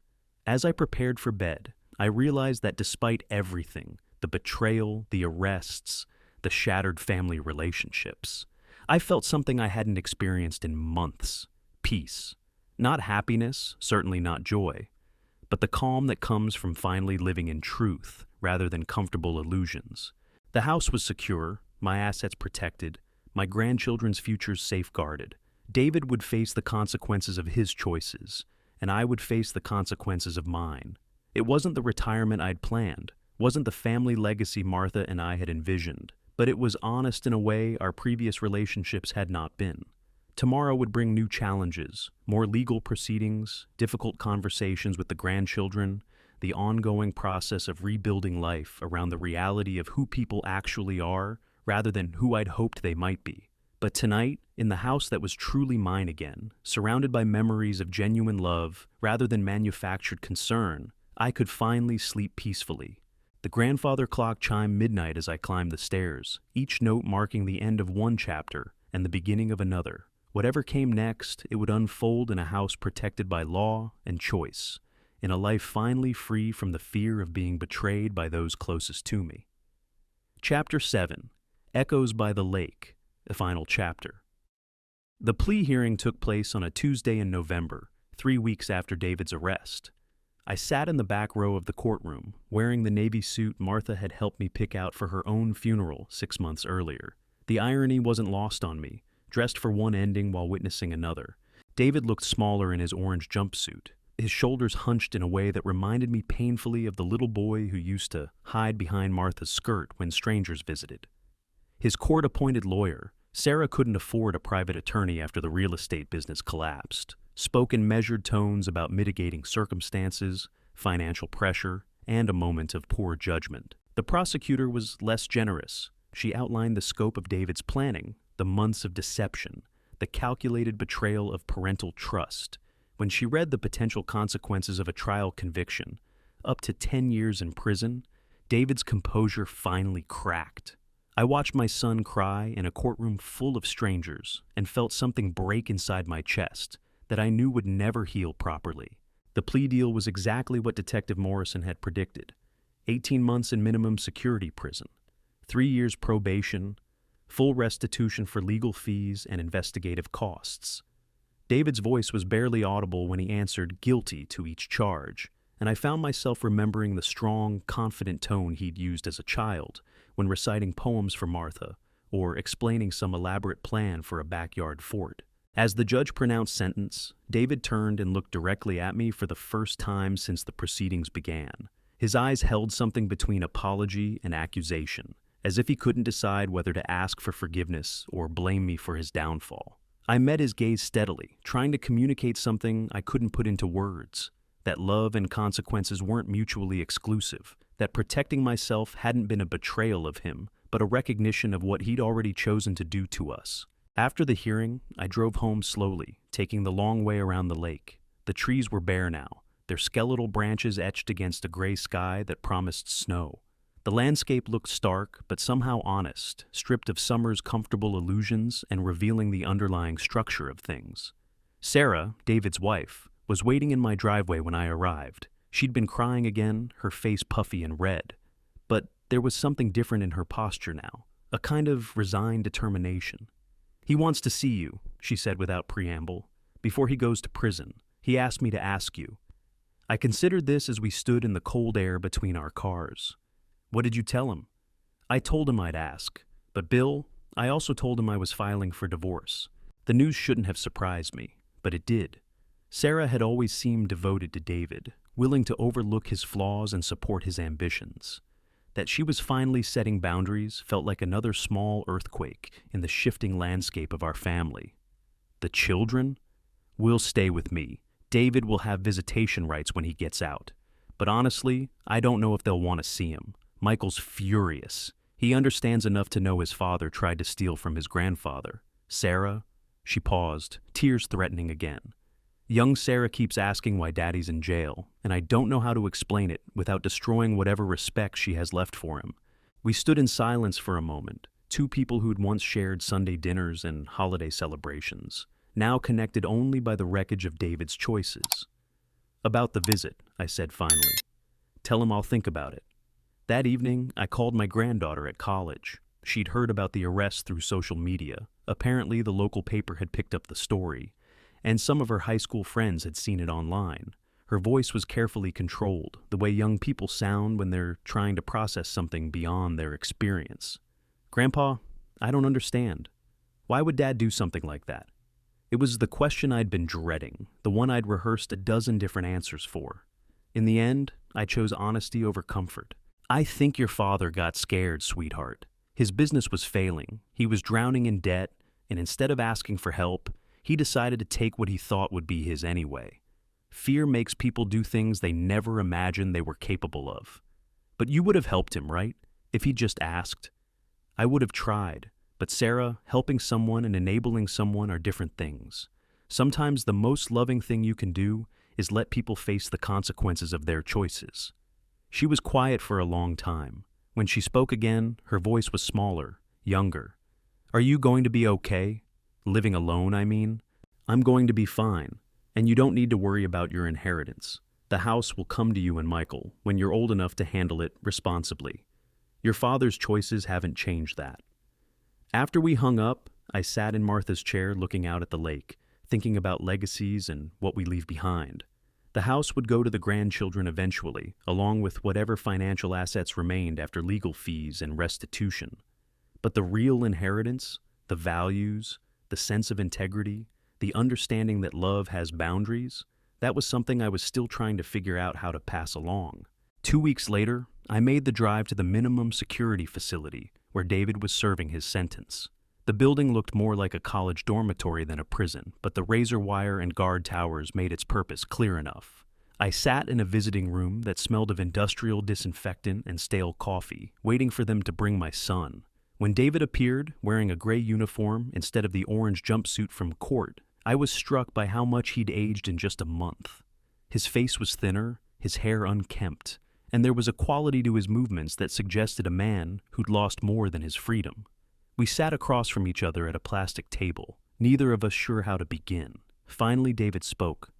As I prepared for bed, I realized that despite everything, the betrayal, the arrests, the shattered family relationships, I felt something I hadn't experienced in months: peace. Not happiness, certainly not joy, but the calm that comes from finally living in truth rather than comfortable illusions. The house was secure, my assets protected, my grandchildren's futures safeguarded. David would face the consequences of his choices, and I would face the consequences of mine. It wasn't the retirement I'd planned, wasn't the family legacy Martha and I had envisioned, but it was honest in a way our previous relationships had not been. Tomorrow would bring new challenges, more legal proceedings, difficult conversations with the grandchildren, the ongoing process of rebuilding life around the reality of who people actually are rather than who I'd hoped they might be. But tonight, in the house that was truly mine again, surrounded by memories of genuine love rather than manufactured concern, I could finally sleep peacefully. The grandfather clock chimed midnight as I climbed the stairs, each note marking the end of one chapter and the beginning of another. Whatever came next, it would unfold in a house protected by law and choice, in a life finally free from the fear of being betrayed by those closest to me. Chapter 7: Echoes by the Lake, the final chapter. The plea hearing took place on a Tuesday in November, 3 weeks after David's arrest. I sat in the back row of the courtroom, wearing the navy suit Martha had helped me pick out for her own funeral 6 months earlier. The irony wasn't lost on me. Dressed for one ending while witnessing another, David looked smaller in his orange jumpsuit, his shoulders hunched in a way that reminded me painfully of the little boy who used to hide behind Martha's skirt when strangers visited. His court-appointed lawyer, Sarah couldn't afford a private attorney after the real estate business collapsed, spoke in measured tones about mitigating circumstances, financial pressure, and a moment of poor judgment. The prosecutor was less generous. She outlined the scope of David's planning, the months of deception, the calculated betrayal of parental trust. When she read the potential consequences of a trial conviction, up to 10 years in prison, David's composure finally cracked. I watched my son cry in a courtroom full of strangers and felt something break inside my chest that I knew would never heal properly. The plea deal was exactly what Detective Morrison had predicted: 18 months in minimum security prison, 3 years probation, full restitution for legal fees and investigative costs. David's voice was barely audible when he answered guilty to each charge, and I found myself remembering the strong, confident tone he'd used as a child when reciting poems for Martha or explaining some elaborate plan for a backyard fort. As the judge pronounced sentence, David turned and looked directly at me for the first time since the proceedings began. His eyes held something between apology and accusation, as if he couldn't decide whether to ask for forgiveness or blame me for his downfall. I met his gaze steadily, trying to communicate something I couldn't put into words: that love and consequences weren't mutually exclusive, that protecting myself hadn't been a betrayal of him, but a recognition of what he'd already chosen to do to us. After the hearing, I drove home slowly, taking the long way around the lake. The trees were bare now, their skeletal branches etched against a gray sky that promised snow. The landscape looked stark, but somehow honest, stripped of summer's comfortable illusions and revealing the underlying structure of things. Sarah, David's wife, was waiting in my driveway when I arrived. She'd been crying again, her face puffy and red. But there was something different in her posture now, a kind of resigned determination. "He wants to see you," she said without preamble. "Before he goes to prison, he asked me to ask you." I considered this as we stood in the cold air between our cars. "What did you tell him?" "I told him I'd ask. But Bill, I also told him I was filing for divorce." The news shouldn't have surprised me, but it did. Sarah had always seemed devoted to David, willing to overlook his flaws and support his ambitions. That she was finally setting boundaries felt like another small earthquake in the shifting landscape of our family. "The children? Will stay with me. David will have visitation rights when he gets out. But honestly, I don't know if they'll want to see him. Michael's furious. He understands enough to know his father tried to steal from his grandfather. Sarah?" She paused, tears threatening again. "Young Sarah keeps asking why Daddy's in jail, and I don't know how to explain it without destroying whatever respect she has left for him." We stood in silence for a moment, two people who'd once shared Sunday dinners and holiday celebrations, now connected only by the wreckage of David's choices. "About the visit," I said finally. "Tell him I'll think about it." That evening, I called my granddaughter at college. She'd heard about the arrest through social media. Apparently, the local paper had picked up the story, and some of her high school friends had seen it online. Her voice was carefully controlled, the way young people sound when they're trying to process something beyond their experience. "Grandpa, I don't understand. Why would Dad do something like that?" It was the question I'd been dreading, the one I'd rehearsed a dozen different answers for. In the end, I chose honesty over comfort. "I think your father got scared, sweetheart. His business was failing, he was drowning in debt, and instead of asking for help, he decided to take what he thought would be his anyway. Fear makes people do things they never imagined they were capable of. But you would have helped him, right? If he'd just asked." "I would have tried. But Sarah, helping someone and enabling someone are different things. Sometimes the most loving thing you can do is let people face the consequences of their choices." She was quiet for a long time. When she spoke again, her voice was smaller, younger. "Are you going to be okay? Living alone, I mean?" "I'm going to be fine, and you don't need to worry about your inheritance. The house will come to you and Michael when you're old enough to handle it responsibly. Your father's choices haven't changed that." After we hung up, I sat in Martha's chair looking out at the lake, thinking about legacies and what we leave behind. The house would go to the grandchildren eventually, along with whatever financial assets remained after legal fees and restitution. But the real inheritance, the values, the sense of integrity, the understanding that love has boundaries, that was something I was still trying to figure out how to pass along. 2 weeks later, I made the drive to the minimum security facility where David was serving his sentence. The building looked more like a college dormitory than a prison, but the razor wire and guard towers made its purpose clear enough. I sat in a visiting room that smelled of industrial disinfectant and stale coffee, waiting for them to bring my son. When David appeared, wearing a gray uniform instead of the orange jumpsuit from court, I was struck by how much he'd aged in just a month. His face was thinner, his hair unkempt, and there was a quality to his movements that suggested a man who'd lost more than his freedom. We sat across from each other at a plastic table, neither of us sure how to begin. Finally, David spoke.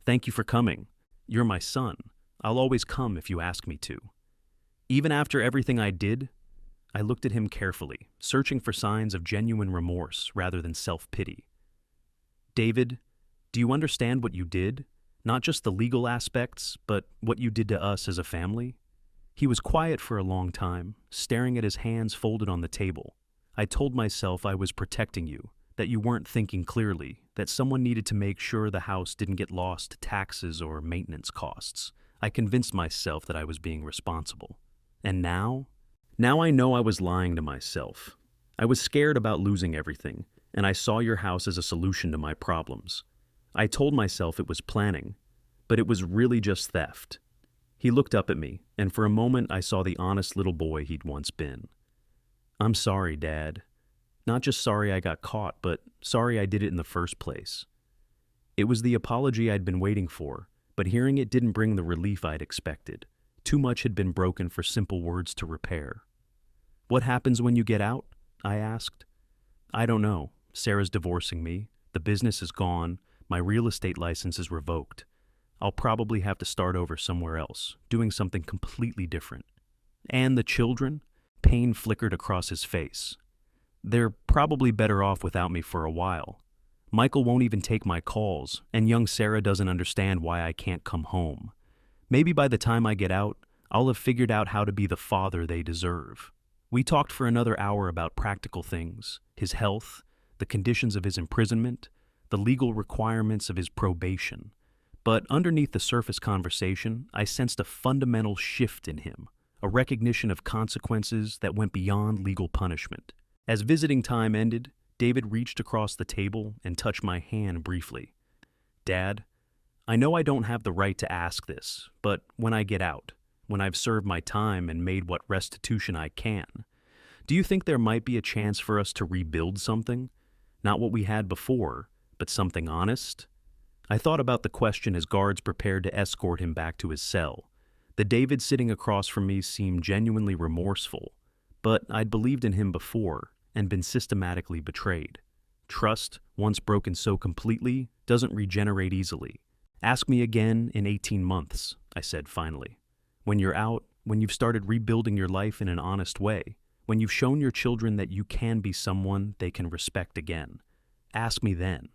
"Thank you for coming. You're my son. I'll always come if you ask me to." Even after everything I did, I looked at him carefully, searching for signs of genuine remorse rather than self-pity. "David, do you understand what you did? Not just the legal aspects, but what you did to us as a family?" He was quiet for a long time, staring at his hands folded on the table. "I told myself I was protecting you, that you weren't thinking clearly, that someone needed to make sure the house didn't get lost to taxes or maintenance costs. I convinced myself that I was being responsible. And now? Now I know I was lying to myself. I was scared about losing everything, and I saw your house as a solution to my problems. I told myself it was planning, but it was really just theft." He looked up at me, and for a moment I saw the honest little boy he'd once been. "I'm sorry, Dad. Not just sorry I got caught, but sorry I did it in the first place." It was the apology I'd been waiting for, but hearing it didn't bring the relief I'd expected. Too much had been broken for simple words to repair. "What happens when you get out?" I asked. "I don't know. Sarah's divorcing me. The business is gone. My real estate license is revoked. I'll probably have to start over somewhere else, doing something completely different." "And the children?" Pain flickered across his face. They're probably better off without me for a while. Michael won't even take my calls, and young Sarah doesn't understand why I can't come home. Maybe by the time I get out, I'll have figured out how to be the father they deserve. We talked for another hour about practical things, his health, the conditions of his imprisonment, the legal requirements of his probation. But underneath the surface conversation, I sensed a fundamental shift in him, a recognition of consequences that went beyond legal punishment. As visiting time ended, David reached across the table and touched my hand briefly. "Dad, I know I don't have the right to ask this, but when I get out, when I've served my time and made what restitution I can, do you think there might be a chance for us to rebuild something? Not what we had before, but something honest?" I thought about the question as guards prepared to escort him back to his cell. The David sitting across from me seemed genuinely remorseful, but I'd believed in him before and been systematically betrayed. Trust, once broken so completely, doesn't regenerate easily. "Ask me again in 18 months, I said finally. "When you're out, when you've started rebuilding your life in an honest way, when you've shown your children that you can be someone they can respect again. Ask me then."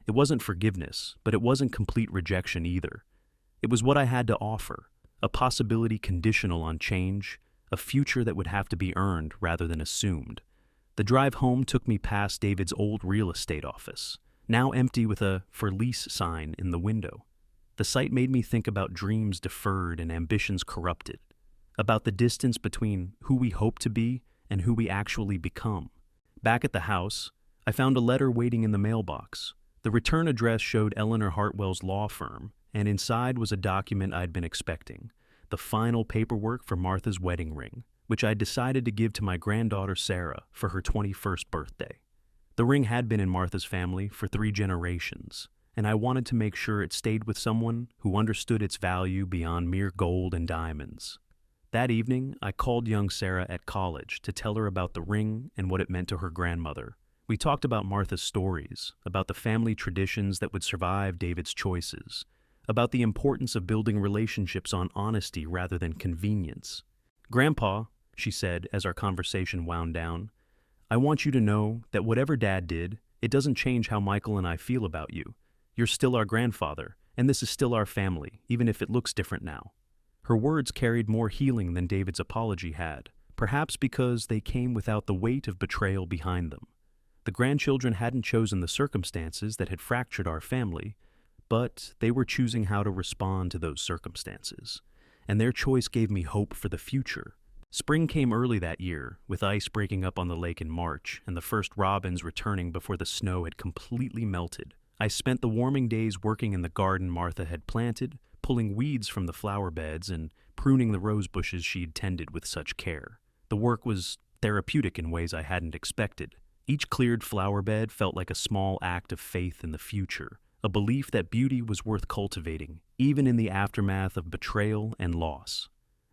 It wasn't forgiveness, but it wasn't complete rejection either. It was what I had to offer, a possibility conditional on change, a future that would have to be earned rather than assumed. The drive home took me past David's old real estate office, now empty with a "for lease" sign in the window. The sight made me think about dreams deferred and ambitions corrupted, about the distance between who we hope to be and who we actually become. Back at the house, I found a letter waiting in the mailbox. The return address showed Eleanor Hartwell's law firm, and inside was a document I'd been expecting, the final paperwork for Martha's wedding ring, which I'd decided to give to my granddaughter Sarah for her 21st birthday. The ring had been in Martha's family for 3 generations, and I wanted to make sure it stayed with someone who understood its value beyond mere gold and diamonds. That evening, I called young Sarah at college to tell her about the ring and what it meant to her grandmother. We talked about Martha's stories, about the family traditions that would survive David's choices, about the importance of building relationships on honesty rather than convenience. "Grandpa," she said as our conversation wound down, "I want you to know that whatever Dad did, it doesn't change how Michael and I feel about you. You're still our grandfather, and this is still our family, even if it looks different now." Her words carried more healing than David's apology had, perhaps because they came without the weight of betrayal behind them. The grandchildren hadn't chosen the circumstances that had fractured our family, but they were choosing how to respond to those circumstances, and their choice gave me hope for the future. Spring came early that year, with ice breaking up on the lake in March and the first robins returning before the snow had completely melted. I spent the warming days working in the garden Martha had planted, pulling weeds from the flower beds and pruning the rose bushes she'd tended with such care. The work was therapeutic in ways I hadn't expected. Each cleared flower bed felt like a small act of faith in the future, a belief that beauty was worth cultivating, even in the aftermath of betrayal and loss.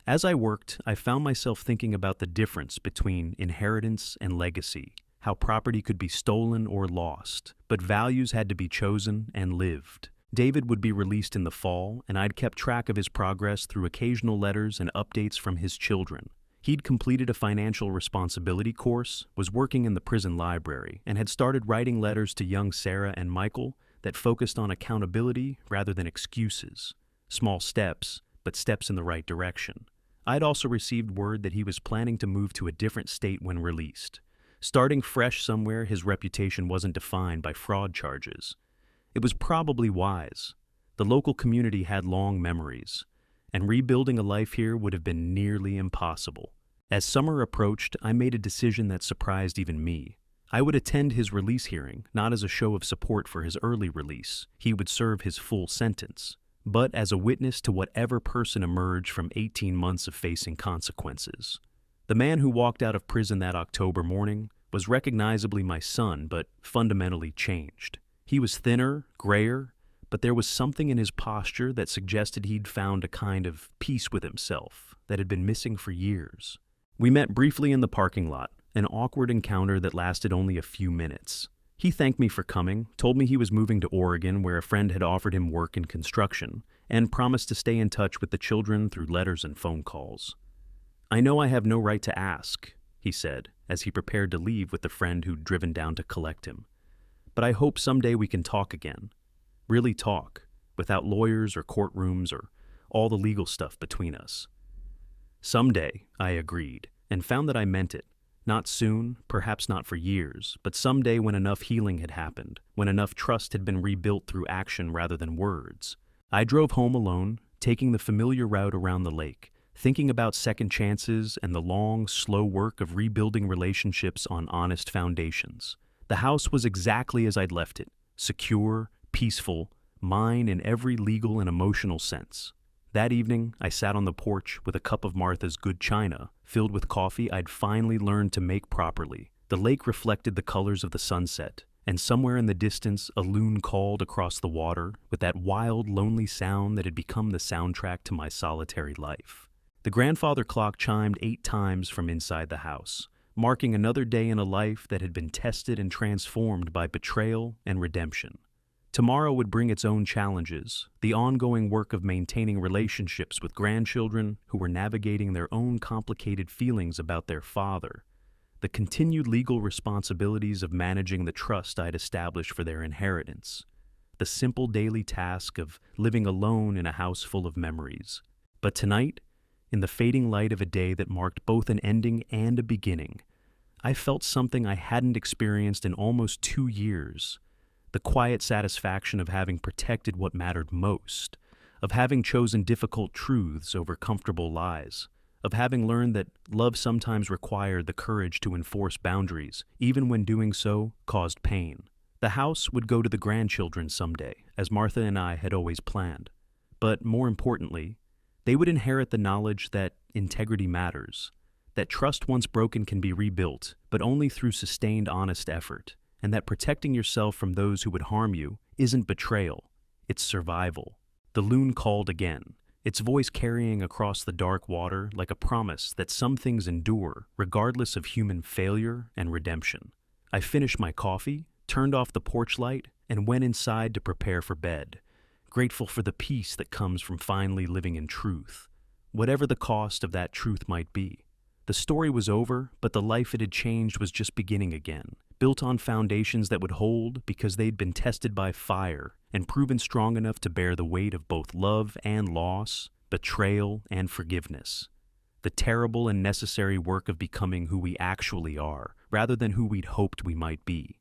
As I worked, I found myself thinking about the difference between inheritance and legacy, how property could be stolen or lost, but values had to be chosen and lived. David would be released in the fall, and I'd kept track of his progress through occasional letters and updates from his children. He'd completed a financial responsibility course, was working in the prison library, and had started writing letters to young Sarah and Michael that focused on accountability rather than excuses. Small steps, but steps in the right direction. I'd also received word that he was planning to move to a different state when released. Starting fresh somewhere his reputation wasn't defined by fraud charges. It was probably wise. The local community had long memories, and rebuilding a life here would have been nearly impossible. As summer approached, I made a decision that surprised even me. I would attend his release hearing, not as a show of support for his early release. He would serve his full sentence, but as a witness to whatever person emerged from 18 months of facing consequences. The man who walked out of prison that October morning was recognizably my son, but fundamentally changed. He was thinner, grayer, but there was something in his posture that suggested he'd found a kind of peace with himself that had been missing for years. We met briefly in the parking lot, an awkward encounter that lasted only a few minutes. He thanked me for coming, told me he was moving to Oregon where a friend had offered him work in construction, and promised to stay in touch with the children through letters and phone calls. "I know I have no right to ask," he said, as he prepared to leave with the friend who'd driven down to collect him. "But I hope someday we can talk again. Really talk, without lawyers or courtrooms or all the legal stuff between us." "Someday," I agreed, and found that I meant it. Not soon, perhaps not for years, but someday when enough healing had happened, when enough trust had been rebuilt through action rather than words. I drove home alone, taking the familiar route around the lake, thinking about second chances and the long, slow work of rebuilding relationships on honest foundations. The house was exactly as I'd left it, secure, peaceful, mine in every legal and emotional sense. That evening, I sat on the porch with a cup of Martha's good china, filled with coffee I'd finally learned to make properly. The lake reflected the colors of the sunset, and somewhere in the distance a loon called across the water with that wild, lonely sound that had become the soundtrack to my solitary life. The grandfather clock chimed 8 times from inside the house, marking another day in a life that had been tested and transformed by betrayal and redemption. Tomorrow would bring its own challenges, the ongoing work of maintaining relationships with grandchildren who were navigating their own complicated feelings about their father, the continued legal responsibilities of managing the trust I'd established for their inheritance, the simple daily task of living alone in a house full of memories. But tonight, in the fading light of a day that marked both an ending and a beginning, I felt something I hadn't experienced in almost 2 years. The quiet satisfaction of having protected what mattered most, of having chosen difficult truths over comfortable lies, of having learned that love sometimes required the courage to enforce boundaries, even when doing so caused pain. The house would go to the grandchildren someday, as Martha and I had always planned. But more importantly, they would inherit the knowledge that integrity matters, that trust once broken can be rebuilt, but only through sustained honest effort, and that protecting yourself from those who would harm you isn't betrayal, it's survival. The loon called again, its voice carrying across the dark water like a promise that some things endure, regardless of human failure and redemption. I finished my coffee, turned off the porch light, and went inside to prepare for bed, grateful for the peace that comes from finally living in truth, whatever the cost of that truth might be. The story was over, but the life it had changed was just beginning again, built on foundations that would hold because they'd been tested by fire and proven strong enough to bear the weight of both love and loss, betrayal and forgiveness. The terrible and necessary work of becoming who we actually are, rather than who we'd hoped we might be.